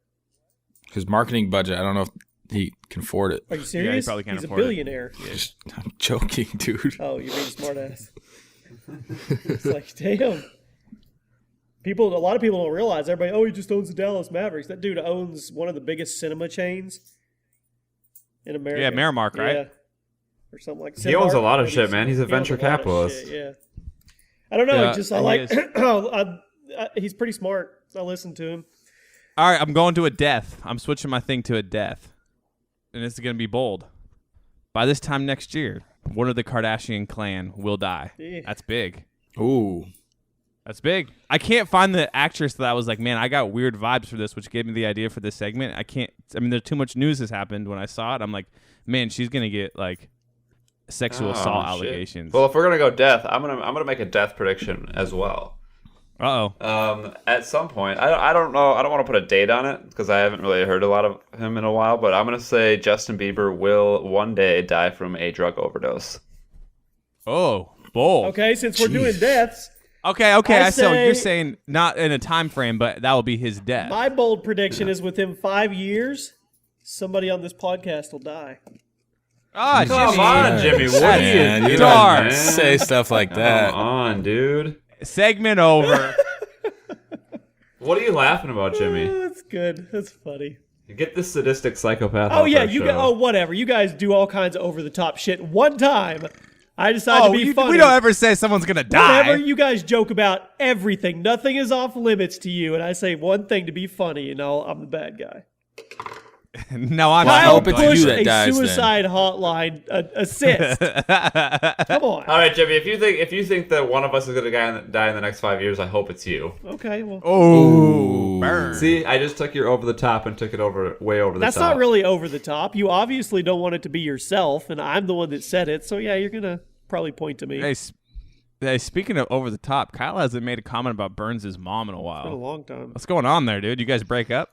His marketing budget, I don't know if he can afford it. Are you serious? probably can't He's afford a it. billionaire. I'm joking, dude. Oh, you're being a smartass. It's like, damn. A lot of people don't realize. Everybody, he just owns the Dallas Mavericks. That dude owns one of the biggest cinema chains in America. Yeah, Merrimark, right? Yeah. Or something like that. He owns a lot of Maybe shit, man. He's a he owns venture lot of capitalist. shit, yeah. I don't know. Yeah, I like. he He's pretty smart. I listen to him. All right, I'm going to a death. I'm switching my thing to a death. And this is going to be bold. By this time next year, one of the Kardashian clan will die. Yeah. That's big. Ooh. That's big. I can't find the actress that I was like, man, I got weird vibes for this, which gave me the idea for this segment. There's too much news has happened. When I saw it, I'm like, man, she's going to get like sexual assault Oh, shit. allegations. Well, if we're gonna go death, I'm gonna make a death prediction as well. Uh-oh. At some point, I don't know. I don't want to put a date on it because I haven't really heard a lot of him in a while. But I'm gonna say Justin Bieber will one day die from a drug overdose. Oh, bold. Okay, since we're doing deaths, Okay. I So say- you're saying not in a time frame, but that will be his death. my bold prediction is within 5 years, somebody on this podcast will die. Ah, Come Jimmy. on, Jimmy. What are you Man, doing, you dark. don't man? say stuff like that. Come on, dude. Segment over. What are you laughing about, Jimmy? Oh, that's good. That's funny. You get this sadistic psychopath. Oh off yeah, our you show. guys. Oh whatever. You guys do all kinds of over the top shit. One time, I decided to be funny. we don't ever say someone's gonna die. Whatever, you guys joke about everything. Nothing is off limits to you, and I say one thing to be funny, and I'm the bad guy. No, I'm Well, I Kyle hope it's pushed you that a dies, then. suicide hotline assist. Come on. All right, Jimmy. If you think that one of us is gonna die in the next 5 years, I hope it's you. Okay, well, Oh, burn. See, I just took your over the top and took it way over the that's top. not really over the top. You obviously don't want it to be yourself, and I'm the one that said it. So yeah, you're gonna probably point to me. Hey, speaking of over the top, Kyle hasn't made a comment about Burns' mom in a It's been a while. long time. What's going on there, dude? You guys break up?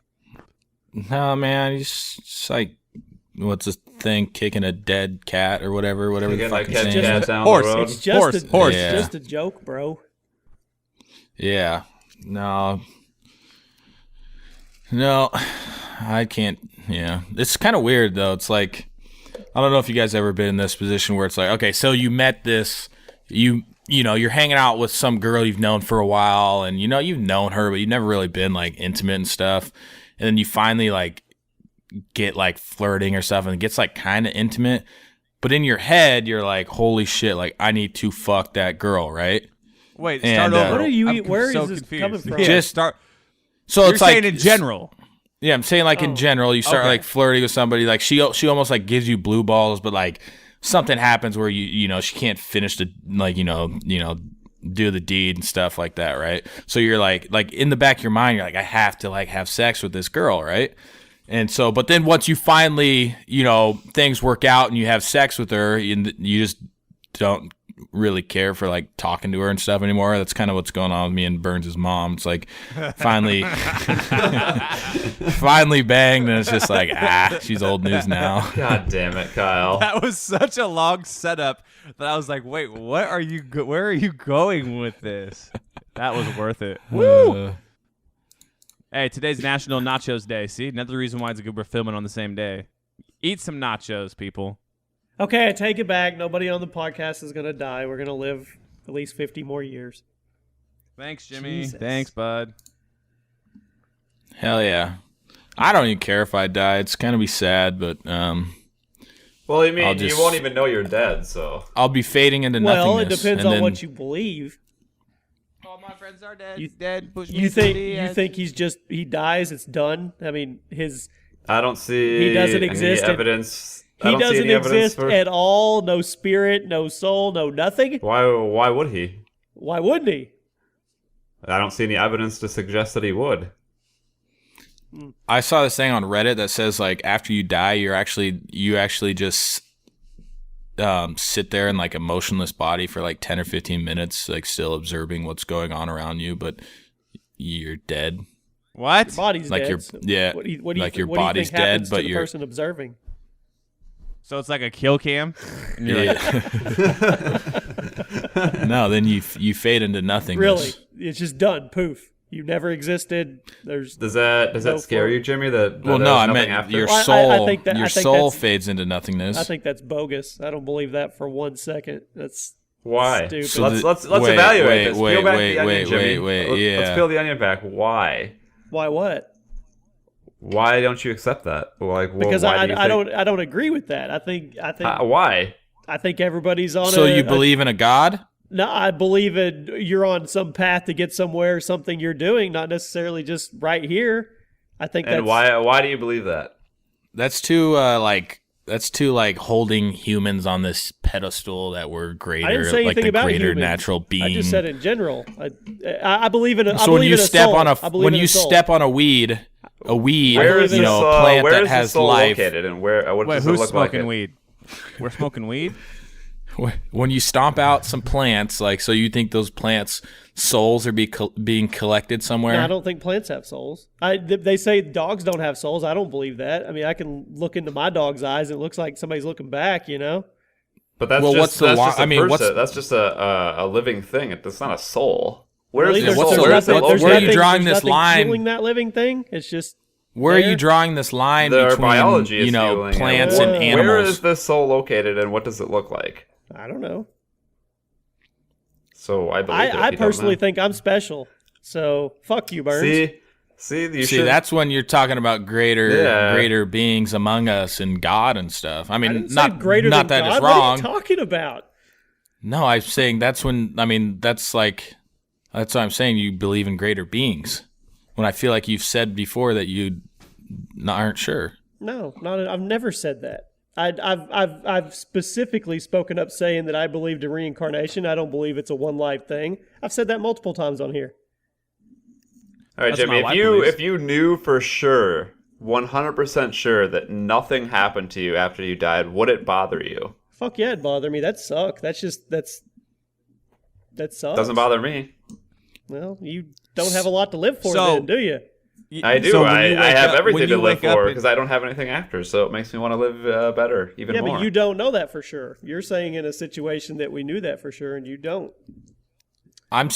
No, man, he's just like, what's this thing, kicking a dead cat or whatever the Again, like fucking catching saying cats is. down Horse. the road. It's just Horse, a horse. It's Yeah. just a joke, bro. Yeah. No, I can't. Yeah. It's kind of weird, though. It's like, I don't know if you guys ever been in this position where it's like, okay, so you met this, you know, you're hanging out with some girl you've known for a while, and, you know, you've known her, but you've never really been, like, intimate and stuff. And then you finally, like, get, like, flirting or stuff, and it gets, like, kind of intimate. But in your head, you're like, holy shit, like, I need to fuck that girl, right? Wait, And, start over. What are you- I'm where so is this confused. coming from? Yeah, Just- start. So You're it's like saying in general. Yeah, I'm saying like in general, you start Okay. like flirting with somebody, like she almost like gives you blue balls, but like something happens where you know she can't finish the like you know do the deed and stuff like that, right? So you're like in the back of your mind, you're like, I have to like have sex with this girl, right? And so, but then once you finally, things work out and you have sex with her, you just don't really care for like talking to her and stuff anymore. That's kind of what's going on with me and Burns' mom. It's like finally banged, and it's just like, she's old news now. God damn it, Kyle. That was such a long setup that I was like, wait, where are you going with this? That was worth it. Woo! Hey, today's National Nachos Day. See, another reason why it's good we're filming on the same day. Eat some nachos, people. Okay, I take it back. Nobody on the podcast is going to die. We're going to live at least 50 more years. Thanks, Jimmy. Jesus. Thanks, bud. Hell yeah. I don't even care if I die. It's gonna be sad, but Well, you mean you won't even know you're dead, so I'll be fading into nothingness. Well, it depends and on then, what you believe. All my friends are dead. You- dead. Push me You to think the edge. he dies, it's done? I mean, I don't see He doesn't any exist and- evidence. I he don't see doesn't any evidence exist for... at all. No spirit, no soul, no nothing. Why would he? Why wouldn't he? I don't see any evidence to suggest that he would. I saw this thing on Reddit that says like after you die, you actually just sit there in like a motionless body for like 10 or 15 minutes, like still observing what's going on around you, but you're dead. What? Your body's Like dead. your so yeah, what do you, what do you like th- your what do you body's think happens dead, but to the you're person observing. So it's like a kill cam? And you're like, no, then you fade into nothingness. Really, it's just done. Poof. You never existed. There's Does that scare you, Jimmy? That Well, there's no, I nothing meant after? your Well, I soul. think that- your I think soul that's- fades into nothingness. I think that's bogus. I don't believe that for 1 second. That's Why? stupid. So Let's wait, evaluate wait, this. wait, Peel back wait, the onion, wait, Jimmy. wait, Let's yeah. peel the onion back. Why? why what? Why don't you accept that? Like, well, Because why I do you think... I don't agree with that. I think Why? I think everybody's on. So you believe in a god? No, I believe you're on some path to get somewhere. Something you're doing, not necessarily just right here. I think And that's why do you believe that? That's too like holding humans on this pedestal that we're greater, I didn't say like anything the about greater humans. natural being. I just said in general. I believe in. So when you step on a step on a weed, Where is a this, plant where that is has this soul life. located, and what wait, does it who's look like? smoking weed? We're smoking weed? When you stomp out some plants, like, so you think those plants' souls are being collected somewhere? No, I don't think plants have souls. They say dogs don't have souls. I don't believe that. I mean, I can look into my dog's eyes. And it looks like somebody's looking back. You know. But that's Well, just, what's the that's lo- just a I mean, what's- person. That's just a living thing. It's not a soul. Where's Really? the There's- soul? what's the- Where is it what's- located? where are you drawing there's this nothing line? fueling that living thing? It's just Where are there. you drawing this line Their between biology is fueling it. plants Where- and animals? Where is this soul located, and what does it look like? I don't know. So I believe it if I you don't personally know. think I'm special. So fuck you, Burns. See, See, that's when you're talking about Yeah. greater beings among us and God and stuff. I mean, I didn't not say greater not than that God. it's What are wrong. you talking about? No, I'm saying that's when. I mean, that's what I'm saying. You believe in greater beings. When I feel like you've said before that you aren't sure. No, I've never said that. I've specifically spoken up saying that I believed in reincarnation. I don't believe it's a one life thing. I've said that multiple times on here. All right, That's Jimmy. my If wife believes. you knew for sure, 100% sure that nothing happened to you after you died, would it bother you? Fuck yeah, it'd bother me. That sucks. That sucks. Doesn't bother me. Well, you don't have a lot to live for, So- then, do you? I do. So when I you wake have up- everything when to you live wake up for and- because I don't have anything after. So it makes me want to live better, even Yeah, more. but you don't know that for sure. You're saying in a situation that we knew that for sure, and you don't. I'm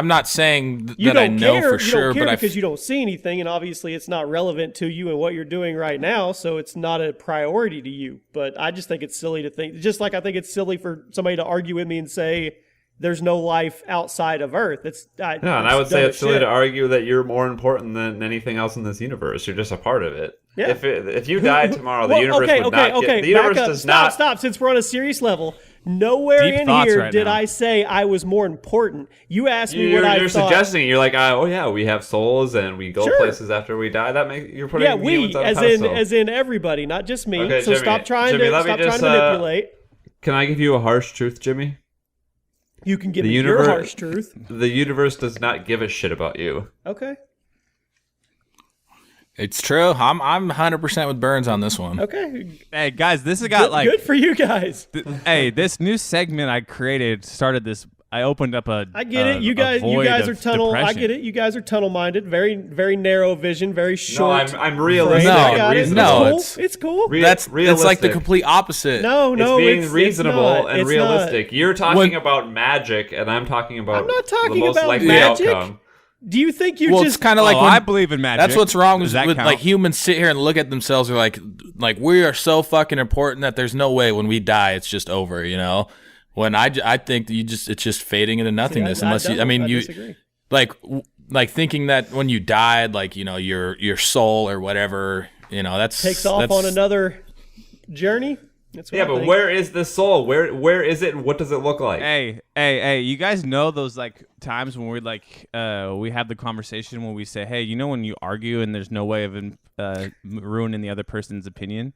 not saying You that I don't know care. for You sure, don't care but because you don't see anything, and obviously it's not relevant to you and what you're doing right now, so it's not a priority to you. But I just think it's silly to think, just like I think it's silly for somebody to argue with me and say there's no life outside of Earth. Yeah, and I would say it's silly to argue that you're more important than anything else in this universe. You're just a part of it. Yeah. If you died tomorrow, the Well, universe would not get. The universe back up. does Stop, not. stop. Since we're on a serious level, nowhere Deep in thoughts here right did now. I say I was more important. You asked me what I You're thought. suggesting. You're like, oh yeah, we have souls and we go Sure. places after we die. That makes you're putting Yeah, we, humans on a as pedestal. in everybody, not just me. Okay, so Jimmy, stop trying Jimmy, to let me stop trying just, to manipulate. Can I give you a harsh truth, Jimmy? You can give The me universe- your harsh truth. The universe does not give a shit about you. Okay. It's true. I'm 100% with Burns on this one. Okay. Hey guys, this has got like Good for you guys. hey, this new segment I created started this. I opened up a. I get it. You guys are tunnel. I get it. You guys are tunnel minded. Very, very narrow vision. Very No, short. I'm realistic. No, I and got it. reasonable. It's cool. It's like the realistic. complete opposite. No, It's no, being it's reasonable not. and It's realistic. not. You're talking about magic, and I'm talking about I'm not talking the most about likely magic. outcome. Do you think you Well, just it's kind of like Oh, when I believe in magic. that's what's wrong Does with, that count? like humans sit here and look at themselves and like we are so fucking important that there's no way when we die it's just over, you know? When I think that it's just fading into nothingness unless you disagree. like thinking that when you died, like, you know, your soul or whatever, you know, that's takes off on another journey. That's what Yeah, I but think. where is the soul? Where is it? What does it look like? Hey, you guys know those like times when we're like, we have the conversation when we say, hey, you know, when you argue and there's no way of ruining the other person's opinion?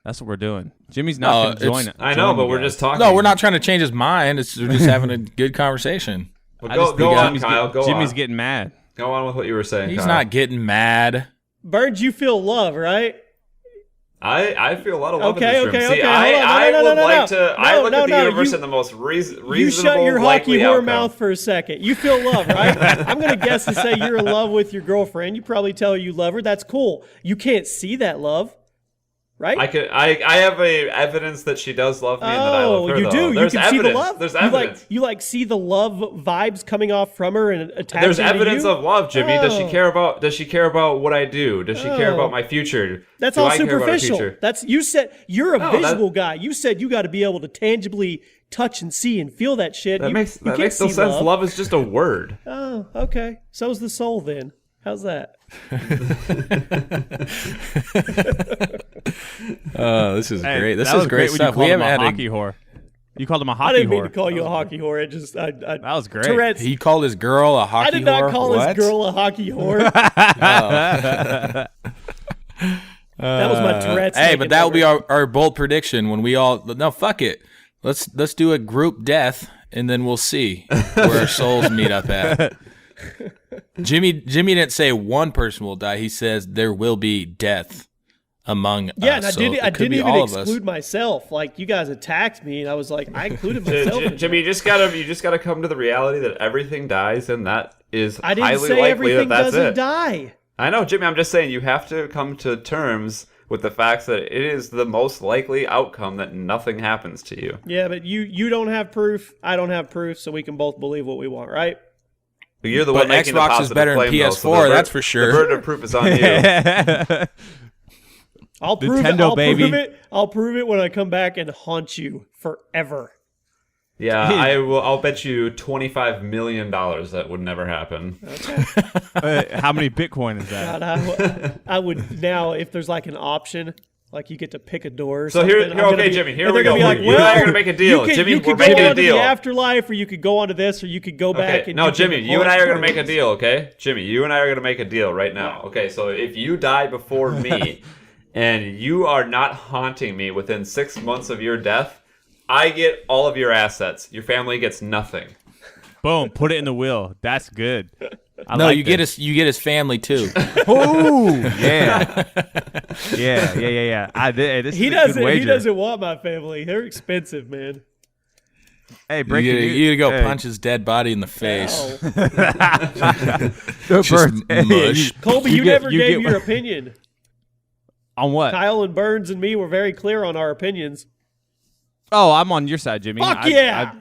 That's what we're doing. Jimmy's not going to join it. I know, but we're just talking. No, we're not trying to change his mind. We're just having a good conversation. Well, I just go think on, Jimmy's Kyle. Go Jimmy's on. getting mad. Go on with what you were saying. He's Kyle. not getting mad. Burns, you feel love, right? I feel a lot of love Okay, in this room. okay, See, okay, I hold on. No, would no, like no. to. I No, look no, at the no, universe you- in the most reasonable, You shut your hockey likely whore outcome. mouth for a second. You feel love, right? I'm going to guess and say you're in love with your girlfriend. You probably tell her you love her. That's cool. You can't see that love, right? I have evidence that she does love me and that I love her. you though. do. There's you can evidence. see the love. There's you evidence. You see the love vibes coming off from her and attaching There's to evidence you? of love, Jimmy. Does she Oh. care about? Does she care about what I do? Does she care Oh. about my future? That's Do all I care about her superficial. future? That's you said you're a No, that- visual guy. You said you got to be able to tangibly touch and see and feel that shit. That you, makes you that can't makes no see sense. Love. Love is just a word. Oh, okay. So's the soul then. How's that? This is Hey, great. This that is was great when stuff. you We called him haven't a had hockey whore. You called him a I hockey didn't mean whore. to call you a hockey whore. It just That was great. Tourette's. He called his girl a hockey I did not whore? call What? his girl a hockey whore. That was my Tourette's. Hey, taking but that will be over. our bold prediction when we all fuck it. Let's do a group death and then we'll see where our souls meet up at. Jimmy didn't say one person will die. He says there will be death among Yeah, us. and So I it could didn't be even all of us. exclude myself. Like you guys attacked me, and I was like, I included myself. in Jimmy, you just gotta come to the reality that everything dies, and that is I didn't highly say likely everything that that's doesn't it. die. I know, Jimmy. I'm just saying you have to come to terms with the facts that it is the most likely outcome that nothing happens to you. Yeah, but you don't have proof. I don't have proof, so we can both believe what we want, right? But you're the But one making the Xbox is positive better than claim, though, so PS4, the that's for sure. The burden of proof is on you. I'll prove it. Nintendo, I'll baby. prove it. I'll prove it when I come back and haunt you forever. Yeah, I will. I'll bet you $25 million that would never happen. How many Bitcoin is that? God, I would now if there's like an option, like you get to pick a door. Or So something, here- I'm here- gonna okay, be- Jimmy, here and we they're go. gonna be like, You and I are well, gonna make a deal. You could, Jimmy, you we're could making go a on to deal. the afterlife, or you could go on to this, or you could go back. Okay, And no, you could Jimmy, you and I haunt are going to make a Burns. deal, okay? Jimmy, you and I are going to make a deal right now. Okay, so if you die before me and you are not haunting me within 6 months of your death, I get all of your assets. Your family gets nothing. Boom, put it in the will. That's good. I No, like you get this. his family too. Ooh, yeah. Yeah. This He is a doesn't. good wager. He doesn't want my family. They're expensive, man. Hey, breaking news. You gotta go Hey. punch his dead body in the face. Oh. Just Hey, mush. Colby, You you, get- never you gave get- your opinion. On what? Kyle and Burns and me were very clear on our opinions. Oh, I'm on your side, Jimmy. Fuck yeah!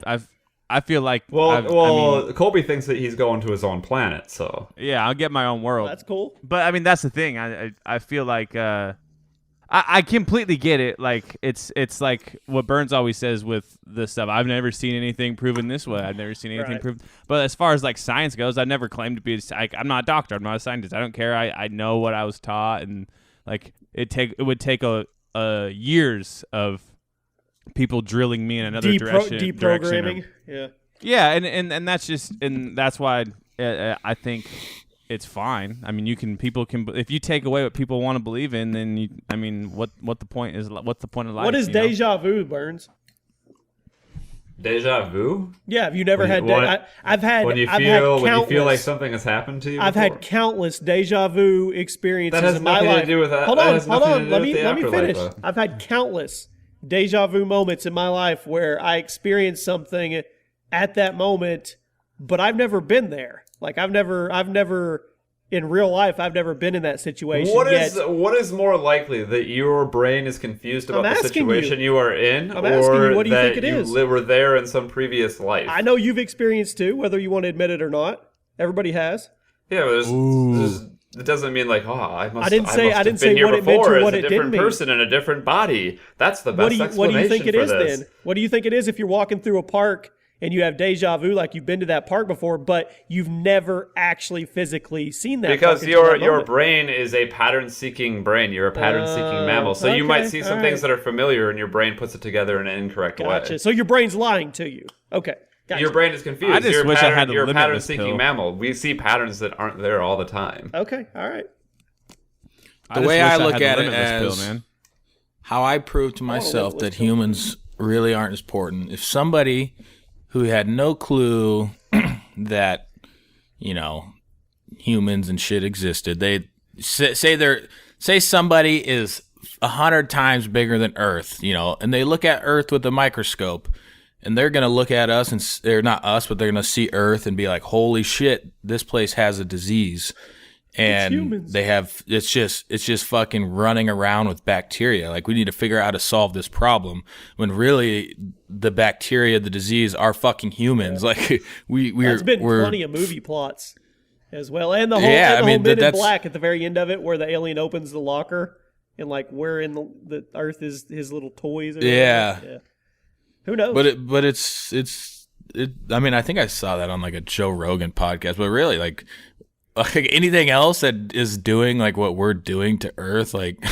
I feel like. Well, I mean, Colby thinks that he's going to his own planet, so. yeah, I'll get my own world. That's cool. But I mean, that's the thing. I feel like I completely get it. Like it's like what Burns always says with this stuff. I've never seen anything proven this way. I've never seen anything Right. proven. But as far as like science goes, I never claimed to be. I'm not a doctor. I'm not a scientist. I don't care. I know what I was taught, and like it would take a years of people drilling me in another direction. Deprogramming. Yeah. Yeah, and that's just and that's why I think it's fine. I mean, people can if you take away what people want to believe in, then I mean, what the point is? What's the point of life? What is you know? deja vu, Burns? Deja vu? Yeah, have you never When had? you- when- I've had. When you I've had feel countless, like something has happened to you. I've before? had countless deja vu experiences That has in my nothing to life. do with that. Hold That on, has hold nothing to on. do Let with me the afterlife, finish. though. I've had countless deja vu moments in my life where I experienced something at that moment, but I've never been there. Like I've never in real life, I've never been in that situation What yet. is more likely, that your brain is confused about I'm the asking situation you are in, I'm or asking you, what do you that think it is? were there in some previous life? I know you've experienced too, whether you want to admit it or not. Everybody has. Yeah, but there's it doesn't mean like, I didn't say have what been here it meant before or as what a it different didn't mean. person in a different body. That's the best What do you think it explanation is for this. then? What do you think it is if you're walking through a park and you have deja vu, like you've been to that park before, but you've never actually physically seen that Because park until that your moment? brain is a pattern-seeking brain. You're a pattern-seeking mammal. So you might okay, see some all things right. that are familiar, and your brain puts it together in an incorrect Gotcha. way. So your brain's lying to you. Okay. Gotcha. Your brain is confused. I just you're a wish I pattern, had the You're a limitless pattern-seeking pill. mammal. We see patterns that aren't there all the time. Okay. All right. The way I look had the at it limitless as man. how I prove to myself let's that humans really aren't as important. If somebody who had no clue that, humans and shit existed, they say somebody is 100 times bigger than Earth, and they look at Earth with a microscope, and they're gonna look at us, and they're not us, but they're gonna see Earth and be like, "Holy shit, this place has a disease." And humans. they have it's just fucking running around with bacteria. Like, we need to figure out how to solve this problem, when really the bacteria, the disease, are fucking humans. Like we're There's been we're plenty of movie plots as well, and the whole, Yeah, and the I mean, whole Men in that's- Black at the very end of it, where the alien opens the locker and like where in the Earth is his little toys. Or Yeah. whatever. Yeah. Who knows? but it's I mean, I think I saw that on like a Joe Rogan podcast, but really like anything else that is doing like what we're doing to Earth, like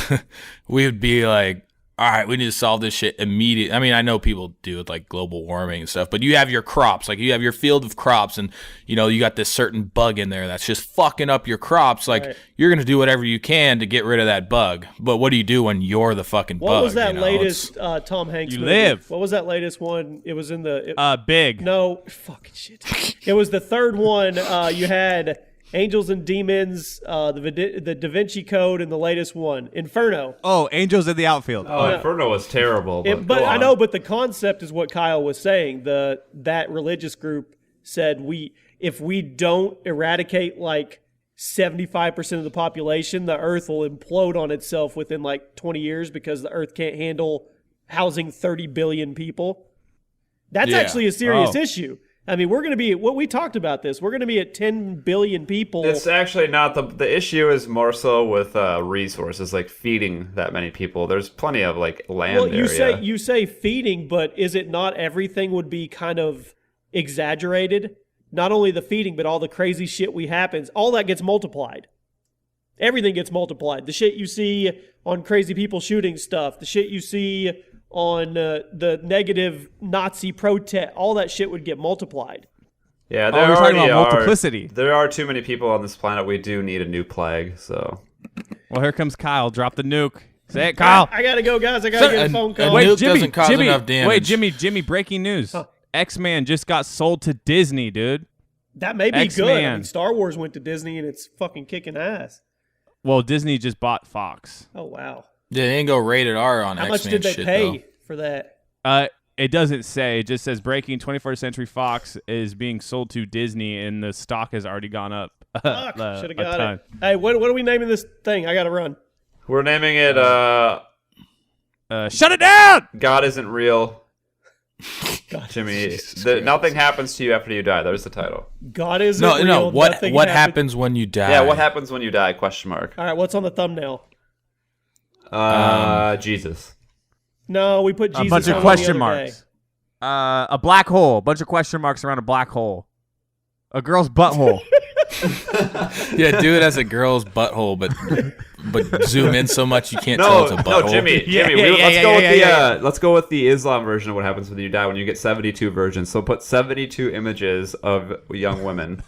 we would be like, all right, we need to solve this shit immediately. I mean, I know people do with like global warming and stuff, but you have your crops, like you have your field of crops, and you got this certain bug in there that's just fucking up your crops. Like, Right. you're gonna do whatever you can to get rid of that bug, but what do you do when you're the fucking bug? what was that you know? latest Tom Hanks You movie? live. What was that latest one? It was in the Big. no fucking shit. It was the third one. You had Angels and Demons, the Da Vinci Code, and the latest one, Inferno. Oh, Angels in the outfield. Oh, Inferno was terrible. But, But go I on. know, but the concept is what Kyle was saying. That religious group said if we don't eradicate like 75% of the population, the Earth will implode on itself within like 20 years because the Earth can't handle housing 30 billion people. That's Yeah. actually a serious Oh. issue. I mean, we're going to be what we talked about this. We're going to be at 10 billion people. It's actually not the issue. Is more so with resources, like feeding that many people. There's plenty of like land Well, you area. say feeding, but is it not everything would be kind of exaggerated? Not only the feeding, but all the crazy shit we happens. All that gets multiplied. Everything gets multiplied. The shit you see on crazy people shooting stuff, the shit you see on the negative Nazi protest, all that shit would get multiplied. Yeah, Oh, there we're talking already about are. multiplicity. There are too many people on this planet. We do need a new plague. So Well, here comes Kyle. Drop the nuke. Say it, Kyle. I gotta go, guys. I gotta get a phone call. Nuke doesn't cause enough damage. Wait, Jimmy, breaking news. X-Man just got sold to Disney, dude. That may be X-Man. good. I mean, Star Wars went to Disney and it's fucking kicking ass. Well, Disney just bought Fox. Oh wow! Yeah, they didn't go rated R on How X-Men much did they shit, pay though. for that? It doesn't say. It just says breaking 21st Century Fox is being sold to Disney, and the stock has already gone up. Fuck, a should have got ton. it. Hey, what are we naming this thing? I gotta run. we're naming it. Shut it down! God isn't real. Jimmy, nothing happens to you after you die. There's the title. God isn't No, real. no. What Nothing happens when you die? Yeah, what happens when you die? Question mark. All right, what's on the thumbnail? Jesus. No, we put Jesus. A bunch on of the question other marks. day. A black hole. A bunch of question marks around a black hole. A girl's butthole. Yeah, do it as a girl's butthole, but zoom in so much you can't No, tell it's a butthole. no, Jimmy. Yeah, Let's go with the Islam version of what happens when you die. When you get 72 virgins, so put 72 images of young women.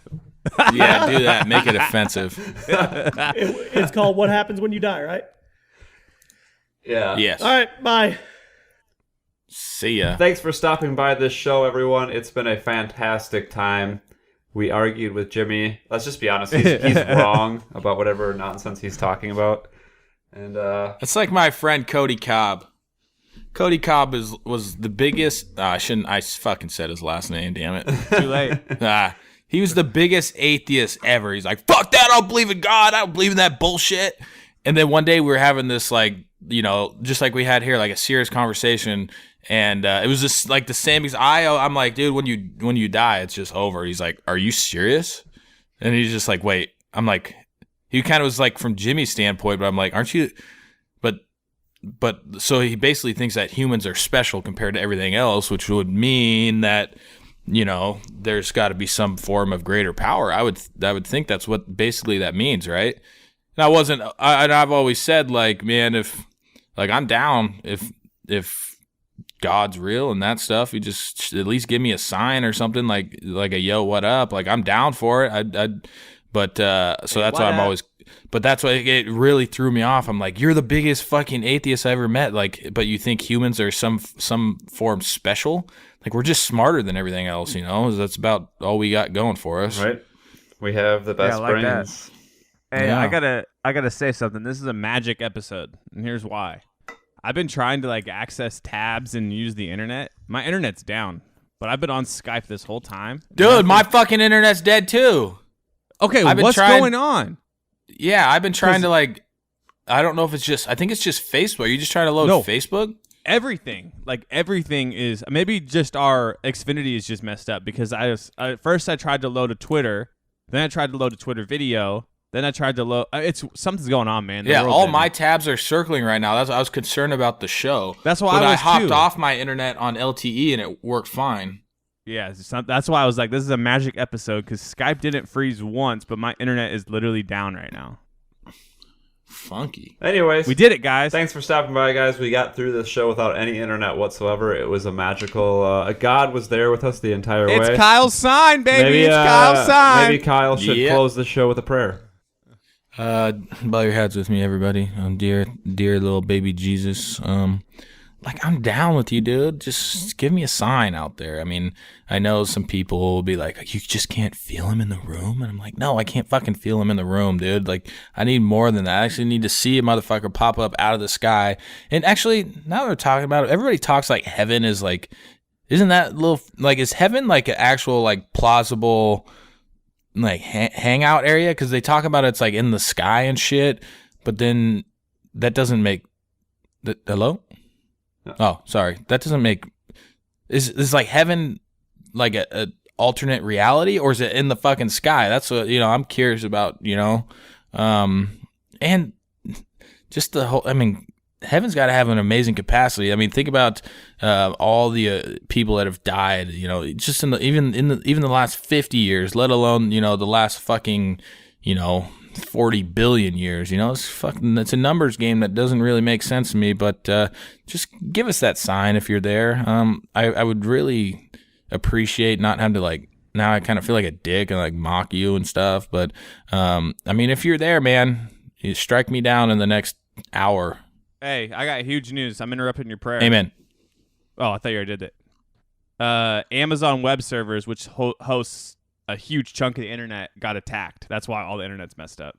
Yeah, do that. Make it offensive. It's called "What Happens When You Die," right? Yeah. Yes. All right, bye. See ya. Thanks for stopping by this show, everyone. It's been a fantastic time. We argued with Jimmy. Let's just be honest. He's wrong about whatever nonsense he's talking about. And It's like my friend Cody Cobb. Cody Cobb was the biggest. I fucking said his last name. Damn it. Too late. He was the biggest atheist ever. He's like, fuck that. I don't believe in God. I don't believe in that bullshit. And then one day we were having this, like, you know, just like we had here, like a serious conversation. And it was just like the same. I'm like, dude, when you die, it's just over. He's like, are you serious? And he's just like, wait. I'm like, he kind of was like from Jimmy's standpoint, but I'm like, aren't you? But so he basically thinks that humans are special compared to everything else, which would mean that, you know, there's got to be some form of greater power. I would think that's what basically that means, right? And I've always said, like, man, if, like, I'm down if God's real and that stuff, you just at least give me a sign or something, like a yo, what up? Like, I'm down for it. But that's why I'm always. But that's why it really threw me off. I'm like, you're the biggest fucking atheist I ever met. Like, but you think humans are some form special? Like, we're just smarter than everything else, you know? That's about all we got going for us. right, we have the best I like that. brains. Hey, Yeah. I gotta say something. This is a magic episode, and here's why. I've been trying to like access tabs and use the internet. My internet's down, but I've been on Skype this whole time. Dude, my fucking internet's dead too. Okay, I've been what's trying- going on? Yeah, I've been trying to, like, I don't know if it's just, I think it's just Facebook. Are you just trying to load No. Facebook? Everything is, maybe just our Xfinity is just messed up, because first I tried to load a Twitter, then I tried to load a Twitter video, then I tried to load, something's going on, man. The Yeah, world's all ending. my tabs are circling right now. I was concerned about the show. That's why but I I was hopped too. off my internet on LTE and it worked fine. Yeah, that's why I was like, this is a magic episode, because Skype didn't freeze once, but my internet is literally down right now. Funky. Anyways, We did it, guys. thanks for stopping by, guys. We got through this show without any internet whatsoever. It was a magical. God was there with us the entire way. It's Kyle's sign, baby. It's Kyle's sign. Maybe Kyle should Yep. close the show with a prayer. Bow your heads with me, everybody. Dear little baby Jesus. Like, I'm down with you, dude. Just give me a sign out there. I mean, I know some people will be like, you just can't feel him in the room. And I'm like, no, I can't fucking feel him in the room, dude. Like, I need more than that. I actually need to see a motherfucker pop up out of the sky. And actually, now that we're talking about it, everybody talks like heaven is like, isn't that little, like, is heaven like an actual, like, plausible, like, hangout area? Because they talk about it's like in the sky and shit. But then that doesn't make, hello? Oh, sorry. That doesn't make. Is like heaven like a alternate reality, or is it in the fucking sky? That's what, you know, I'm curious about, you know. And just the whole, I mean, heaven's got to have an amazing capacity. I mean, think about all the people that have died, you know, just even the last 50 years, let alone, you know, the last fucking, you know, 40 billion years, you know. It's a numbers game that doesn't really make sense to me, but just give us that sign if you're there. I would really appreciate not having to, like, now I kind of feel like a dick and like mock you and stuff, but I mean, if you're there, man, you strike me down in the next hour. Hey, I got huge news. I'm interrupting your prayer. Amen. Oh, I thought you already did it. Amazon Web Servers, which hosts a huge chunk of the internet, got attacked. That's why all the internet's messed up.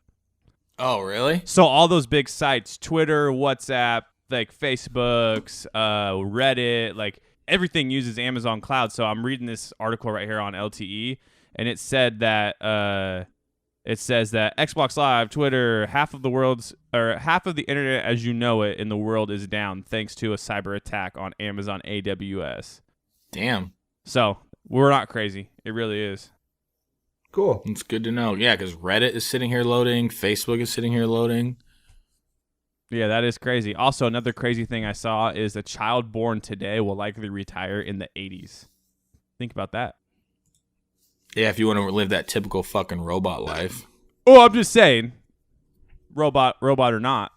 Oh, really? So all those big sites, Twitter, WhatsApp, like Facebook's, Reddit, like everything uses Amazon Cloud. So I'm reading this article right here on LTE, and it said that Xbox Live, Twitter, half of the internet as you know it in the world is down thanks to a cyber attack on Amazon AWS. Damn. So we're not crazy. It really is. Cool. It's good to know. Yeah, because Reddit is sitting here loading. Facebook is sitting here loading. Yeah, that is crazy. Also, another crazy thing I saw is a child born today will likely retire in the 80s. Think about that. Yeah, if you want to live that typical fucking robot life. Oh, I'm just saying. Robot or not.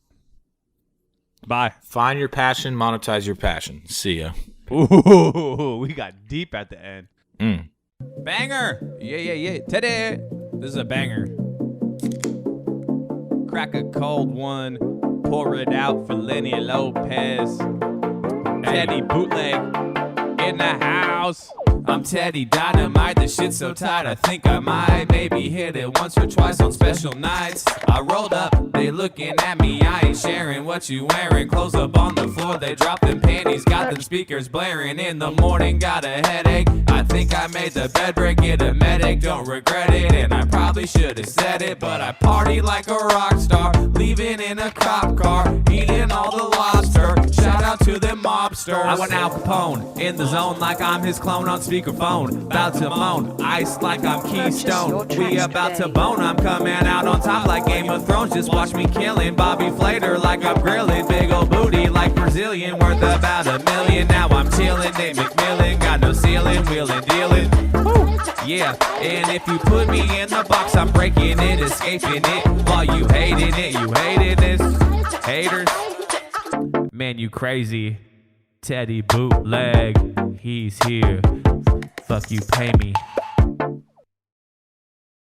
Bye. Find your passion, monetize your passion. See ya. Ooh, we got deep at the end. Mm. Banger! Yeah. Teddy! This is a banger. Crack a cold one. Pour it out for Lenny Lopez. Hey, Teddy Bootleg in the house. I'm Teddy Dynamite, the shit's so tight I think I might maybe hit it once or twice on special nights. I rolled up, they looking at me, I ain't sharing what you wearing. Clothes up on the floor, they drop them panties, got them speakers blaring. In the morning, got a headache, I think I made the bed break, get a medic, don't regret it. And I probably should have said it, but I party like a rock star, leaving in a cop car, eating all the lobster. Shout out to them mobsters. I went Al Capone, in the zone like I'm his clone on speakerphone. About to moan, iced like I'm Keystone. We about to bone, I'm coming out on top like Game of Thrones. Just watch me killing Bobby Flater like I'm grilling. Big ol' booty like Brazilian, worth about $1 million. Now I'm chilling, Nate McMillan, got no ceiling, wheeling, dealing. Woo. Yeah, and if you put me in the box, I'm breaking it, escaping it. While you hating it, you hated this. Haters, man, you crazy. Teddy Bootleg, he's here. Fuck you, pay me.